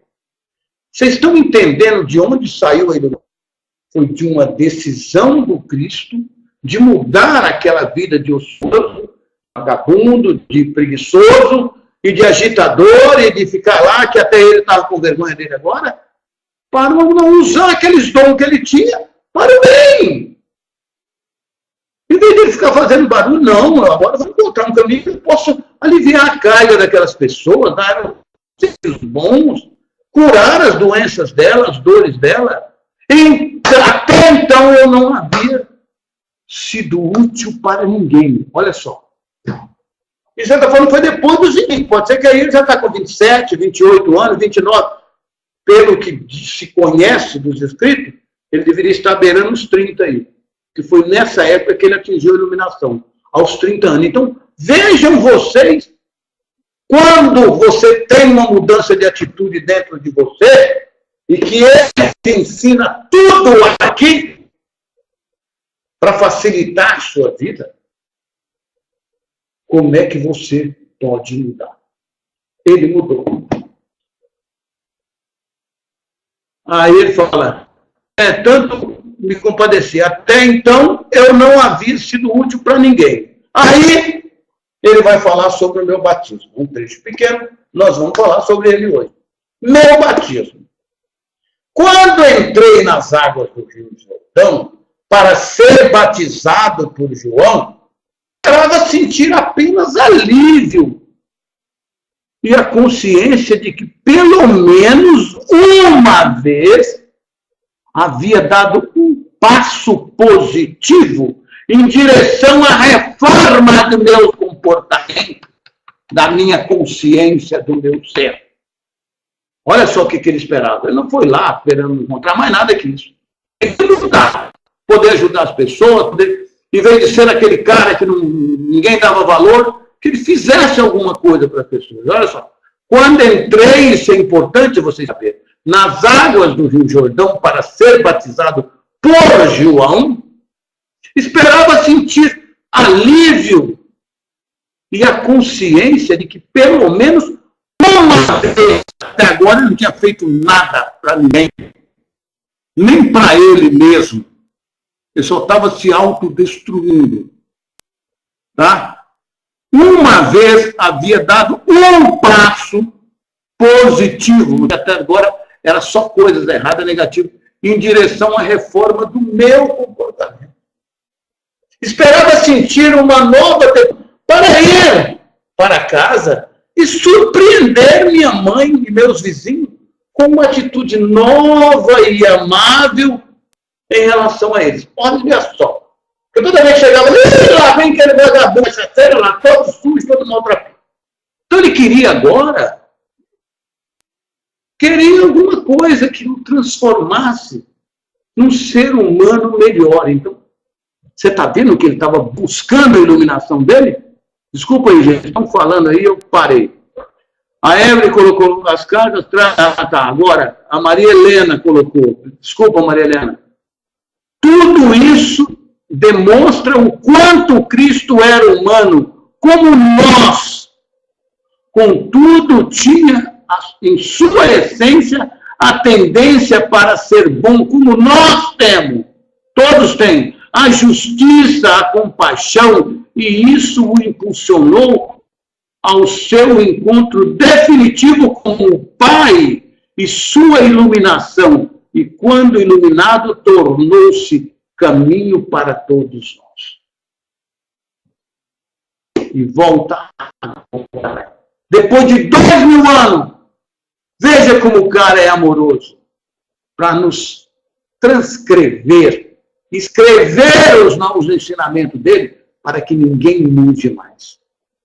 [SPEAKER 3] Vocês estão entendendo de onde saiu a iluminação? Foi de uma decisão do Cristo de mudar aquela vida de ocioso, vagabundo, de preguiçoso e de agitador e de ficar lá, que até ele estava com vergonha dele agora, para não usar aqueles dons que ele tinha para o bem. Em vez de ele ficar fazendo barulho, não, agora vou encontrar um caminho que eu possa aliviar a carga daquelas pessoas, dar os bons, curar as doenças dela, as dores dela, até
[SPEAKER 2] Até então eu não havia sido útil para ninguém. Olha só. E você está falando que foi depois do seguinte. Pode ser que aí ele já está com 27, 28 anos, 29. Pelo que se conhece dos escritos, ele deveria estar beirando os 30 aí. Que foi nessa época que ele atingiu a iluminação, aos 30 anos. Então, vejam vocês, quando você tem uma mudança de atitude dentro de você, e que ele te ensina tudo aqui para facilitar a sua vida, como é que você pode mudar? Ele mudou. Aí ele fala, tanto me compadeci, até então eu não havia sido útil para ninguém. Aí ele vai falar sobre o meu batismo. Um trecho pequeno, nós vamos falar sobre ele hoje. Meu batismo. Quando entrei nas águas do Rio Jordão para ser batizado por João, esperava sentir apenas alívio e a consciência de que pelo menos uma vez havia dado um passo positivo em direção à reforma do meu comportamento, da minha consciência, do meu ser. Olha só o que ele esperava. Ele não foi lá esperando encontrar mais nada que isso. Ele queria ajudar, poder ajudar as pessoas, poder, em vez de ser aquele cara que ninguém dava valor, que ele fizesse alguma coisa para as pessoas. Olha só. Quando entrei, isso é importante vocês saberem, nas águas do Rio Jordão para ser batizado por João, esperava sentir alívio e a consciência de que pelo menos uma vez até agora ele não tinha feito nada para ninguém, nem para ele mesmo. Ele só estava se autodestruindo. Tá? Uma vez havia dado um passo positivo, até agora era só coisas erradas, negativas, em direção à reforma do meu comportamento. Esperava sentir uma nova para ir para casa e surpreender minha mãe e meus vizinhos com uma atitude nova e amável em relação a eles. Olha só. Porque toda vez que chegava, lá vem aquele vagabundo, essa série lá, todo sujo, todo maltratado. Então ele queria agora, alguma coisa que o transformasse num ser humano melhor. Então, você está vendo que ele estava buscando a iluminação dele? Desculpa aí, gente, estão falando aí, eu parei. A Evelyn colocou as cartas, tá, agora a Maria Helena colocou. Desculpa, Maria Helena. Tudo isso demonstra o quanto Cristo era humano, como nós. Contudo, tinha em sua essência a tendência para ser bom, como nós temos. Todos têm. A justiça, a compaixão, e isso o impulsionou ao seu encontro definitivo com o Pai e sua iluminação. E quando iluminado, tornou-se caminho para todos nós. E volta agora. Depois de 2000 anos, veja como o cara é amoroso. Para nos transcrever, escrever os ensinamentos dele, para que ninguém mude mais.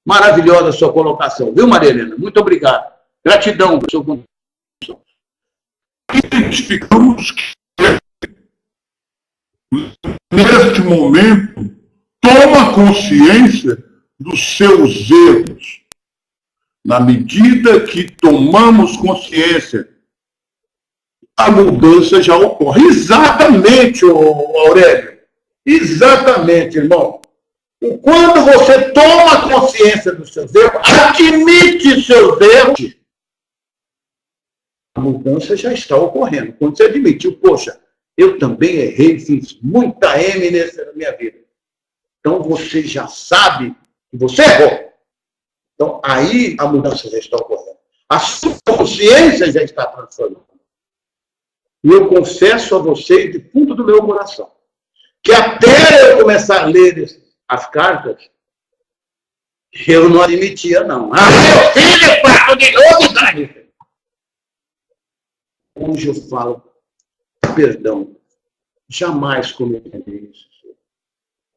[SPEAKER 2] Maravilhosa a sua colocação, viu, Maria Helena? Muito obrigado. Gratidão por sua contribuição.
[SPEAKER 4] Identificamos que, neste momento, toma consciência dos seus erros. Na medida que tomamos consciência, a mudança já ocorre. Exatamente, Aurélio. Exatamente, irmão. Quando você toma consciência dos seus erros, admite seus erros, a mudança já está ocorrendo. Quando você admitiu, poxa, eu também errei, fiz muita eminência na minha vida. Então você já sabe que você errou. Então aí a mudança já está ocorrendo. A sua consciência já está transformando. E eu confesso a vocês, de fundo do meu coração, que até eu começar a ler as cartas, eu não admitia, não. Ah, meu filho, faço de novo, Dani. Hoje eu falo, perdão,
[SPEAKER 3] jamais cometerei isso.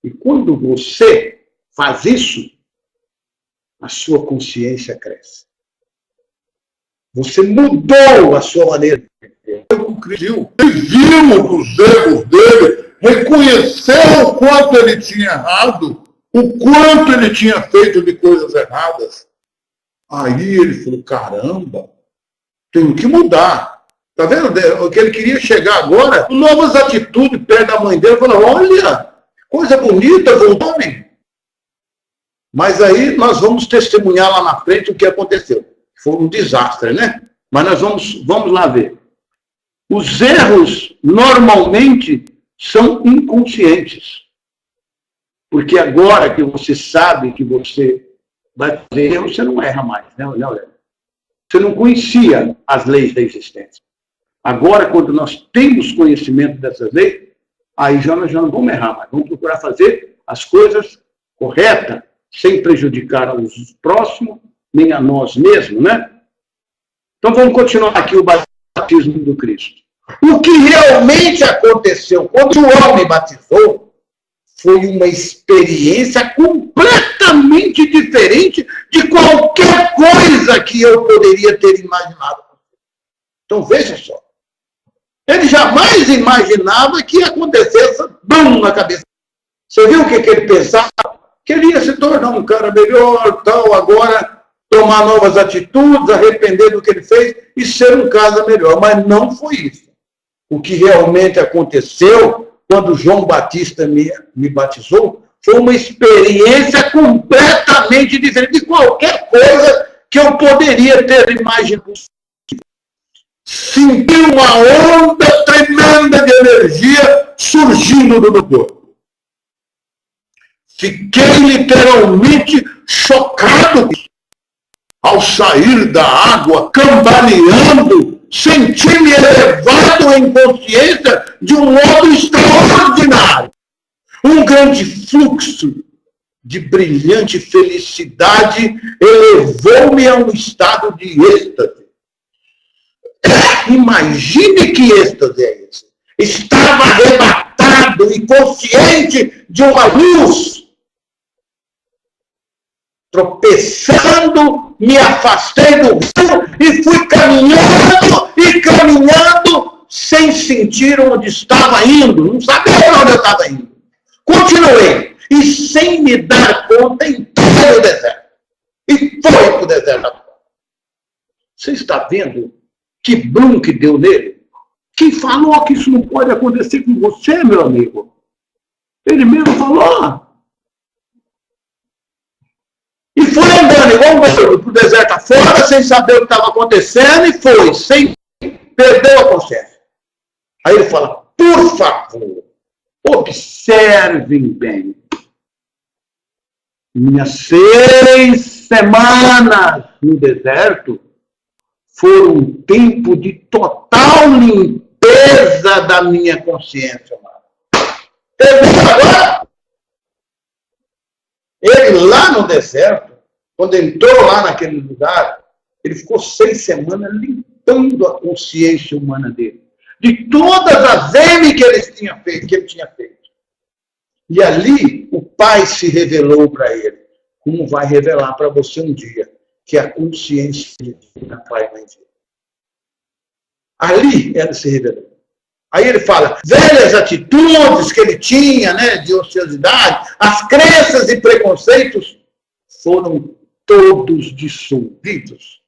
[SPEAKER 3] E quando você faz isso, a sua consciência cresce. Você mudou a sua maneira de viver.
[SPEAKER 4] Ele viu os erros dele, reconheceu o quanto ele tinha errado, o quanto ele tinha feito de coisas erradas. Aí ele falou, caramba, tenho que mudar. Tá vendo? O que ele queria chegar agora, novas atitudes perto da mãe dele, falou, olha, coisa bonita, homem. Mas aí nós vamos testemunhar lá na frente o que aconteceu. Foi um desastre, né? Mas nós vamos lá ver. Os erros, normalmente, são inconscientes. Porque agora que você sabe que você vai fazer erro, você não erra mais, né? Você não conhecia as leis da existência. Agora, quando nós temos conhecimento dessas leis, aí nós já não vamos errar mais. Vamos procurar fazer as coisas corretas, sem prejudicar os próximos, nem a nós mesmos, né? Então vamos continuar aqui o batismo do Cristo. O que realmente aconteceu quando João me batizou foi uma experiência completamente diferente de qualquer coisa que eu poderia ter imaginado. Então veja só. Ele jamais imaginava que ia acontecer essa bum na cabeça. Você viu o que ele pensava? Que ele ia se tornar um cara melhor, tal, agora tomar novas atitudes, arrepender do que ele fez e ser um cara melhor. Mas não foi isso. O que realmente aconteceu quando João Batista me batizou foi uma experiência completamente diferente de qualquer coisa que eu poderia ter imaginado. Senti uma onda tremenda de energia surgindo do meu corpo. Fiquei literalmente chocado ao sair da água, cambaleando, senti-me elevado em consciência de um modo extraordinário. Um grande fluxo de brilhante felicidade elevou-me a um estado de êxtase. Imagine que êxtase é esse. Estava arrebatado e consciente de uma luz. Tropeçando, me afastei do rio e fui caminhando sem sentir onde estava indo. Não sabia onde eu estava indo. Continuei. E sem me dar conta, entrei no deserto. E foi para o deserto. Você está vendo que brum que deu nele? Quem falou que isso não pode acontecer com você, meu amigo? Ele mesmo falou. E foi andando igual para o deserto afora, sem saber o que estava acontecendo, e foi, sem perder a consciência. Aí ele fala, por favor, observem bem. Minhas 6 semanas no deserto foram um tempo de total limpeza da minha consciência. Ele lá no deserto, quando entrou lá naquele lugar, ele ficou 6 semanas limpando a consciência humana dele. De todas as M que ele tinha feito. E ali o Pai se revelou para ele, como vai revelar para você um dia, que é a consciência divina Pai Mãe Deus. Ali ele se revelou. Aí ele fala, velhas atitudes que ele tinha, né, de ociosidade, as crenças e preconceitos foram todos dissolvidos.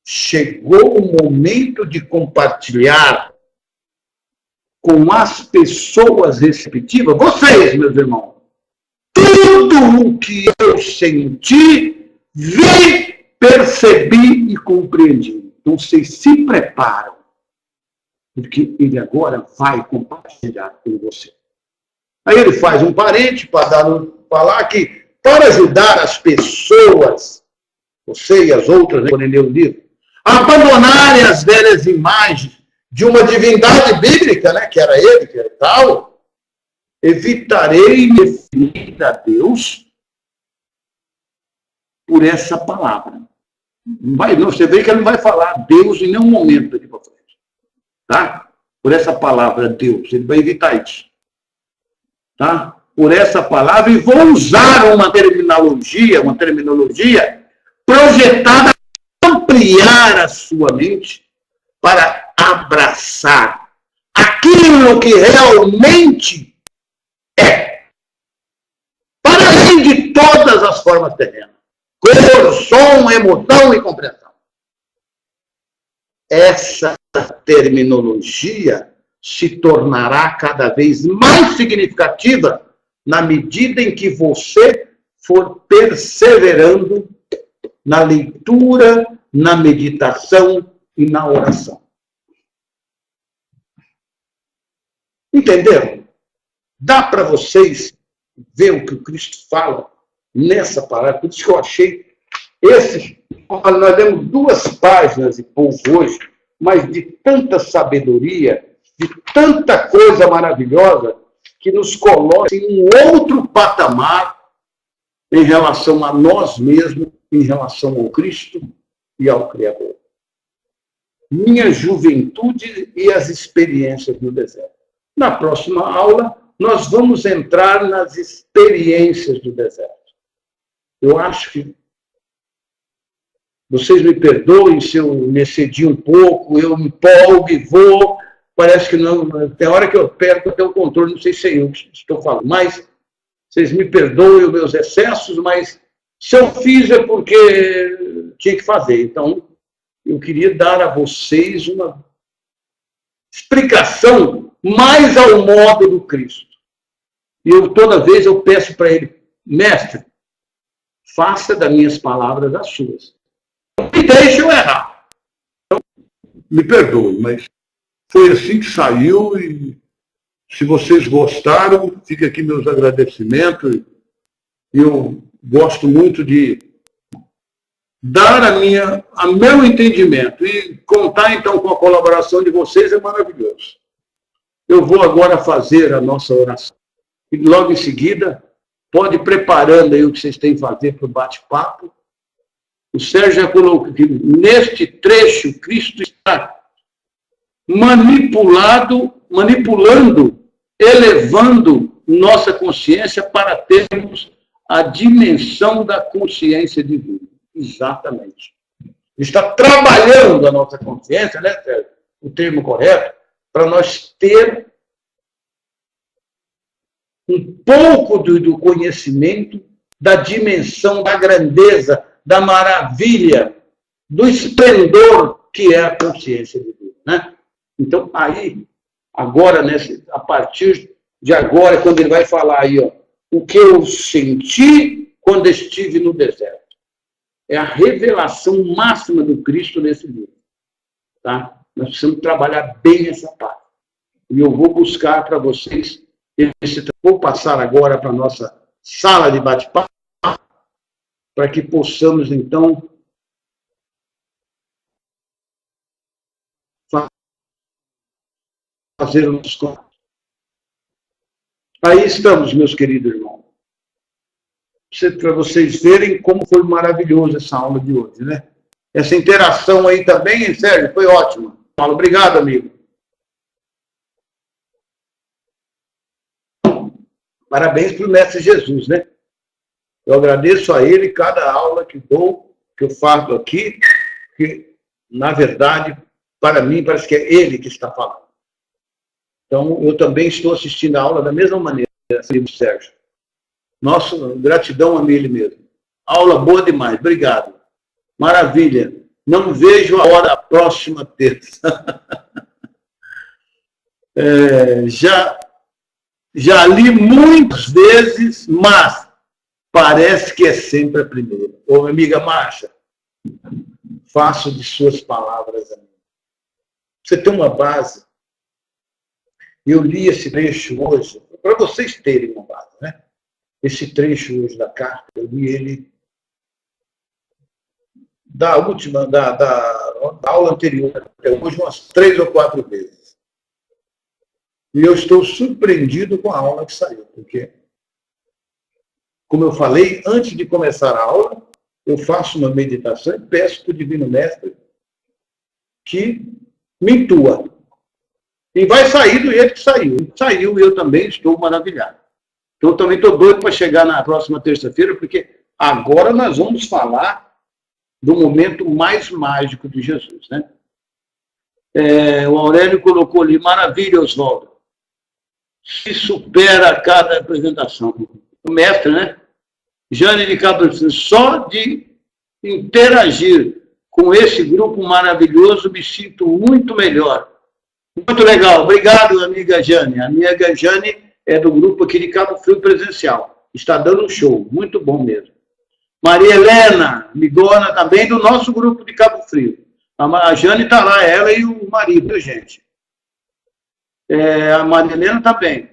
[SPEAKER 4] Chegou o momento de compartilhar com as pessoas receptivas, vocês, meus irmãos, tudo o que eu senti, vi, percebi e compreendi. Então vocês se preparam, porque ele agora vai compartilhar com você. Aí ele faz um parente para falar que, para ajudar as pessoas, você e as outras, né, quando ler o livro, a abandonarem as velhas imagens de uma divindade bíblica, né, que era ele, que era tal, evitarei me referir a Deus por essa palavra. Não, você vê que ele não vai falar Deus em nenhum momento daqui para frente. Tá?
[SPEAKER 3] por essa palavra Deus. Ele vai evitar isso. Tá? Por essa palavra, e vou usar uma terminologia projetada para ampliar a sua mente, para abraçar aquilo que realmente é, para além de todas as formas terrenas. Cor, som, emoção e compreensão. Essa terminologia se tornará cada vez mais significativa na medida em que você for perseverando na leitura, na meditação e na oração. Entenderam? Dá para vocês ver o que o Cristo fala nessa palavra? Por isso que eu achei nós lemos 2 páginas e pouco hoje, mas de tanta sabedoria, de tanta coisa maravilhosa, que nos coloca em um outro patamar em relação a nós mesmos, em relação ao Cristo e ao Criador. Minha juventude e as experiências no deserto. Na próxima aula, nós vamos entrar nas experiências do deserto. Eu acho que vocês me perdoem se eu me excedi um pouco, eu me empolgo e vou, parece que não, tem hora que eu perco até o controle, não sei se é eu que estou falando, mas vocês me perdoem os meus excessos, mas se eu fiz é porque tinha que fazer. Então, eu queria dar a vocês uma explicação mais ao modo do Cristo. E toda vez eu peço para ele, mestre, faça das minhas palavras as suas. Me deixe eu errar. Então,
[SPEAKER 4] me perdoe, mas foi assim que saiu e se vocês gostaram, fica aqui meus agradecimentos. Eu gosto muito de dar a meu entendimento e contar então com a colaboração de vocês é maravilhoso. Eu vou agora fazer a nossa oração. E logo em seguida, pode ir preparando aí o que vocês têm que fazer para o bate-papo. O Sérgio já colocou que neste trecho Cristo está manipulando, elevando nossa consciência para termos a dimensão da consciência divina. Exatamente. Está trabalhando a nossa consciência, né, Sérgio? O termo correto, para nós ter um pouco do conhecimento da dimensão, da grandeza, da maravilha, do esplendor que é a consciência divina, né? Então, aí, agora, a partir de agora, quando ele vai falar aí, ó, o que eu senti quando estive no deserto. É a revelação máxima do Cristo nesse livro. Tá? Nós precisamos trabalhar bem essa parte. E eu vou buscar para vocês, vou passar agora para a nossa sala de bate-papo, para que possamos, então, fazer os contatos. Aí estamos, meus queridos irmãos. Para vocês verem como foi maravilhoso essa aula de hoje, né? Essa interação aí também, Sérgio, foi ótima. Obrigado, amigo. Parabéns para o Mestre Jesus, né? Eu agradeço a ele cada aula que dou, que eu faço aqui, que, na verdade, para mim, parece que é ele que está falando. Então, eu também estou assistindo a aula da mesma maneira, Sérgio. Nossa, gratidão a ele mesmo. Aula boa demais, obrigado. Maravilha. Não vejo a hora da próxima terça. Já li muitas vezes, mas parece que é sempre a primeira. Ô, amiga Márcia, faço de suas palavras a mim. Você tem uma base. Eu li esse trecho hoje, para vocês terem uma base, né? Esse trecho hoje da carta, eu li ele da última, da aula anterior, até hoje, umas 3 ou 4 vezes. E eu estou surpreendido com a aula que saiu, porque, como eu falei, antes de começar a aula, eu faço uma meditação e peço para o Divino Mestre que me intua.
[SPEAKER 3] E vai sair do jeito que saiu. Saiu e eu também estou maravilhado. Então, eu também estou doido para chegar na próxima terça-feira, porque agora nós vamos falar do momento mais mágico de Jesus, né? O Aurélio colocou ali, maravilha, Oswaldo. Se supera a cada apresentação. O mestre, né? Jane de Cabo, só de interagir com esse grupo maravilhoso, me sinto muito melhor. Muito legal. Obrigado, amiga Jane. A amiga Jane é do grupo aqui de Cabo Frio presencial. Está dando um show. Muito bom mesmo. Maria Helena, amigona também do nosso grupo de Cabo Frio. A Jane está lá, ela e o marido, viu, gente? A Maria Helena também.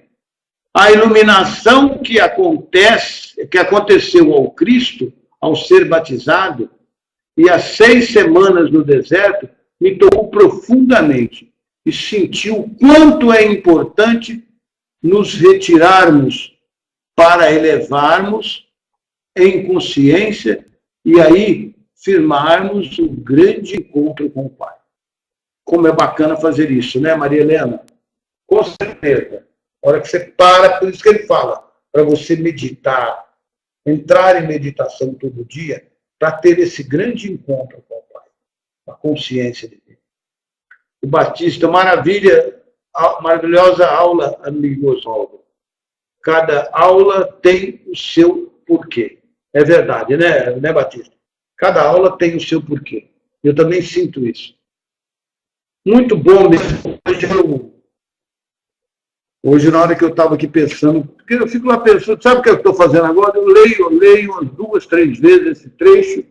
[SPEAKER 3] A iluminação que aconteceu ao Cristo, ao ser batizado, e as 6 semanas no deserto, me tocou profundamente e senti o quanto é importante nos retirarmos para elevarmos em consciência e aí firmarmos o grande encontro com o Pai. Como é bacana fazer isso, né, Maria Helena? Com certeza. A hora que você para, por isso que ele fala, para você meditar, entrar em meditação todo dia, para ter esse grande encontro com o Pai, a consciência de Deus. O Batista, maravilhosa aula, amigo Oswaldo. Cada aula tem o seu porquê. É verdade, né, Batista? Cada aula tem o seu porquê. Eu também sinto isso. Muito bom mesmo. Hoje, na hora que eu estava aqui pensando, porque eu fico lá pensando, sabe o que eu estou fazendo agora? Eu leio umas 2, 3 vezes esse trecho.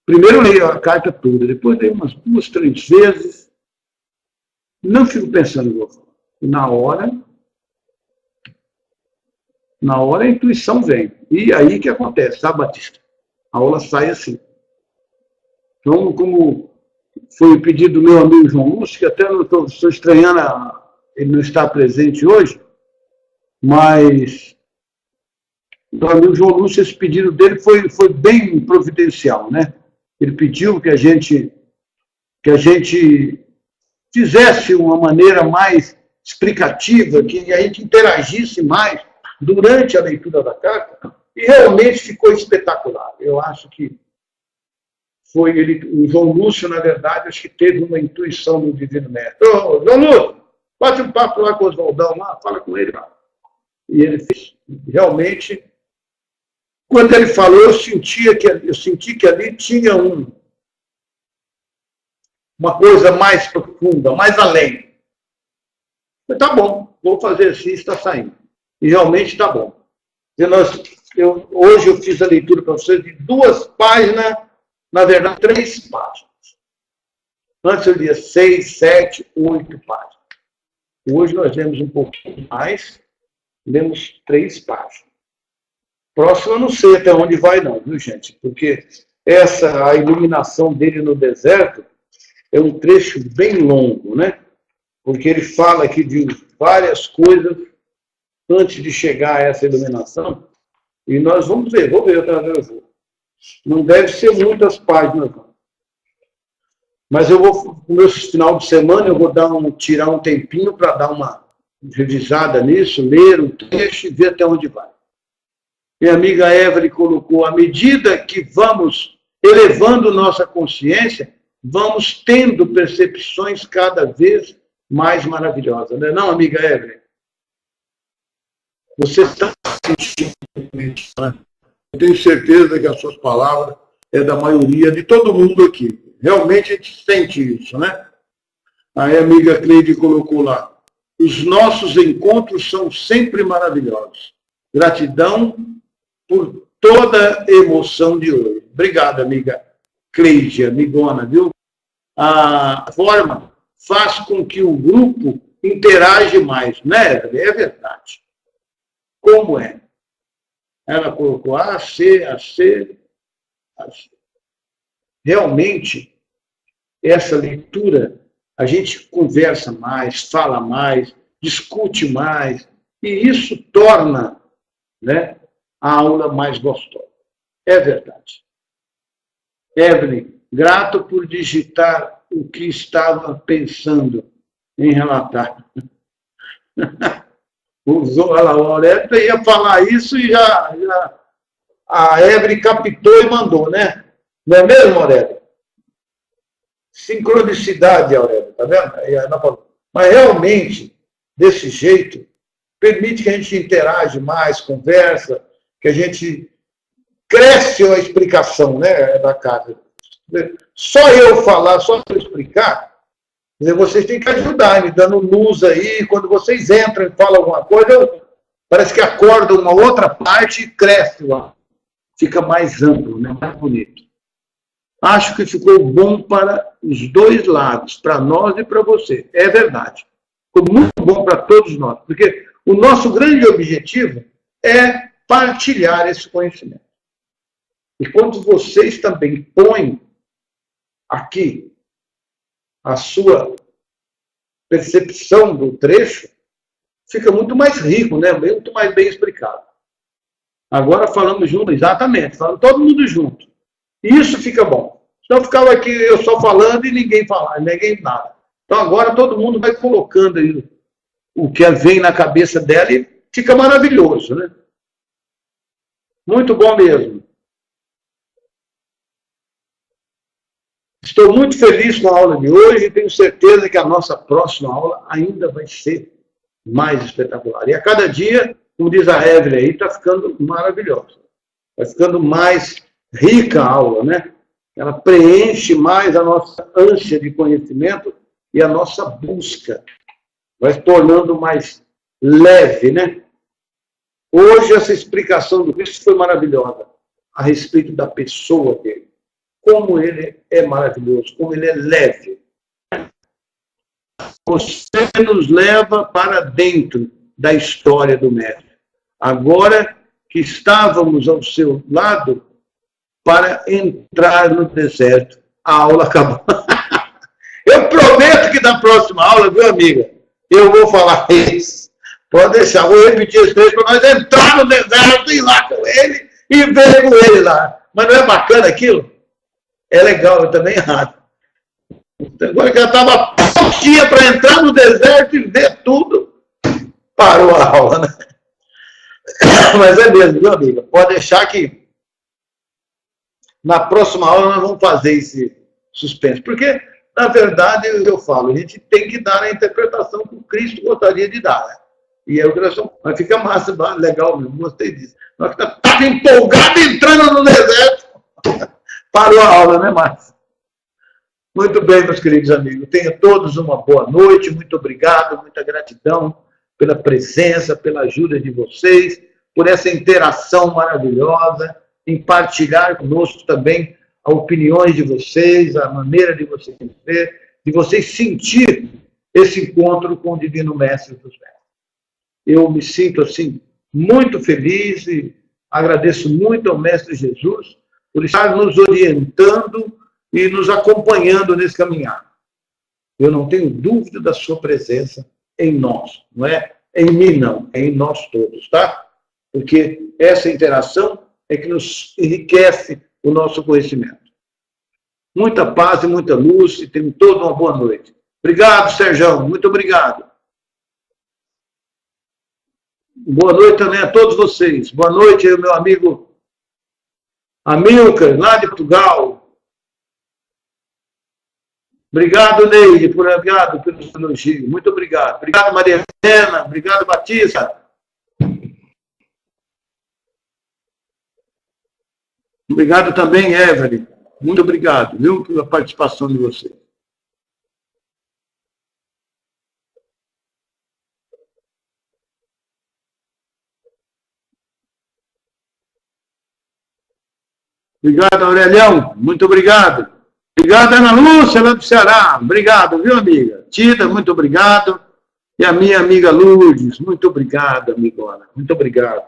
[SPEAKER 3] Primeiro eu leio a carta toda, depois leio umas 2, 3 vezes. Não fico pensando igual. Na hora a intuição vem. E aí que acontece, sabe, Batista? A aula sai assim. Então, como foi o pedido do meu amigo João Lúcio, que até não estou estranhando ele não está presente hoje, mas o amigo João Lúcio, esse pedido dele foi bem providencial, né? Ele pediu que a gente fizesse uma maneira mais explicativa, que a gente interagisse mais durante a leitura da carta, e realmente ficou espetacular. Eu acho que foi ele, o João Lúcio, na verdade, acho que teve uma intuição do Divino Mestre. Ô, João Lúcio, bate um papo lá com o Oswaldão, lá, fala com ele lá. E ele fez. Realmente, quando ele falou, eu senti que ali tinha uma coisa mais profunda, mais além. Mas tá bom, vou fazer assim, está saindo. E realmente está bom. Hoje eu fiz a leitura para vocês de 2 páginas, na verdade, 3 páginas. Antes eu lia 6, 7, 8 páginas. Hoje nós lemos um pouquinho mais, lemos 3 páginas. Próximo eu não sei até onde vai não, viu, gente? Porque a iluminação dele no deserto é um trecho bem longo, né? Porque ele fala aqui de várias coisas antes de chegar a essa iluminação. E nós vamos ver, vou ver outra vez. Não deve ser muitas páginas, não. Mas eu vou, no meu final de semana, eu vou tirar um tempinho para dar uma revisada nisso, ler o trecho e ver até onde vai. Minha amiga Evelyn colocou, à medida que vamos elevando nossa consciência, vamos tendo percepções cada vez mais maravilhosas. Não é não, amiga Evelyn? Você está sentindo isso, né? Eu tenho certeza que as suas palavras é da maioria de todo mundo aqui. Realmente a gente sente isso, né? Aí a amiga Cleide colocou lá, os nossos encontros são sempre maravilhosos. Gratidão por toda a emoção de hoje. Obrigado, amiga Cleide, amigona, viu? A forma faz com que o grupo interage mais, né? É verdade. Como é? Ela colocou A, C. Realmente, essa leitura, a gente conversa mais, fala mais, discute mais, e isso torna, né, a aula mais gostosa. É verdade. Evelyn, grato por digitar o que estava pensando em relatar. Olha lá, o Aurélio ia falar isso e já a Evelyn captou e mandou, né? Não é mesmo, Aurélio? Sincronicidade, Aurélio, tá vendo? Mas realmente, desse jeito, permite que a gente interage mais, conversa, que a gente cresce a explicação, né, da casa. Só eu falar, só eu explicar, vocês têm que ajudar, me dando luz aí, quando vocês entram e falam alguma coisa, parece que acorda uma outra parte e cresce lá. Fica mais amplo, né, mais bonito. Acho que ficou bom para os dois lados, para nós e para você. É verdade. Ficou muito bom para todos nós, porque o nosso grande objetivo é partilhar esse conhecimento. E quando vocês também põem aqui a sua percepção do trecho, fica muito mais rico, né? Muito mais bem explicado. Agora falamos junto, exatamente, falando todo mundo junto. Isso fica bom. Senão ficava aqui eu só falando e ninguém falava, ninguém nada. Então agora todo mundo vai colocando aí o que vem na cabeça dela e fica maravilhoso, né? Muito bom mesmo. Estou muito feliz com a aula de hoje e tenho certeza que a nossa próxima aula ainda vai ser mais espetacular. E a cada dia, como diz a Evelyn aí, está ficando maravilhosa. Vai ficando mais rica a aula, né? Ela preenche mais a nossa ânsia de conhecimento e a nossa busca. Vai se tornando mais leve, né? Hoje essa explicação do Cristo foi maravilhosa a respeito da pessoa dele. Como ele é maravilhoso, como ele é leve. Você nos leva para dentro da história do Mestre. Agora que estávamos ao seu lado para entrar no deserto. A aula acabou. Eu prometo que na próxima aula, viu, amiga? Eu vou falar isso. Pode deixar, vou repetir esse trecho para nós entrar no deserto e ir lá com ele e ver com ele lá. Mas não é bacana aquilo? É legal, eu também acho. Agora que ela estava prontinha para entrar no deserto e ver tudo, parou a aula, né? Mas é mesmo, viu, amiga? Pode deixar que na próxima aula nós vamos fazer esse suspense. Porque, na verdade, eu falo, a gente tem que dar a interpretação que o Cristo gostaria de dar, né? E a oração, mas fica massa, legal mesmo, gostei disso. Nós estava empolgado entrando no deserto. Parou a aula, né, Márcio? Muito bem, meus queridos amigos. Tenham todos uma boa noite. Muito obrigado, muita gratidão pela presença, pela ajuda de vocês, por essa interação maravilhosa, em partilhar conosco também as opiniões de vocês, a maneira de vocês ver, de vocês sentir esse encontro com o Divino Mestre dos Mestres. Eu me sinto, assim, muito feliz e agradeço muito ao Mestre Jesus por estar nos orientando e nos acompanhando nesse caminhar. Eu não tenho dúvida da sua presença em nós, não é em mim, não, é em nós todos, tá? Porque essa interação é que nos enriquece o nosso conhecimento. Muita paz e muita luz e tenham toda uma boa noite. Obrigado, Sérgio, muito obrigado. Boa noite também a todos vocês. Boa noite, meu amigo Amilcar, lá de Portugal. Obrigado, Neide, obrigado pelo elogio. Muito obrigado. Obrigado, Maria Helena. Obrigado, Batista. Obrigado também, Evelyn. Muito obrigado, viu, pela participação de vocês. Obrigado, Aurelião. Muito obrigado. Obrigado, Ana Lúcia, lá do Ceará. Obrigado, viu, amiga? Tida, muito obrigado. E a minha amiga Lourdes, muito obrigado, amigona. Muito obrigado.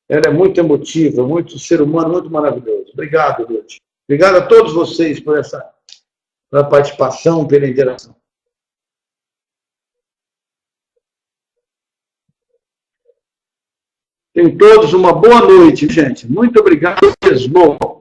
[SPEAKER 3] Ela é muito emotiva, muito ser humano, muito maravilhoso. Obrigado, Lourdes. Obrigado a todos vocês por essa participação, pela interação. Tenham todos uma boa noite, gente. Muito obrigado mesmo.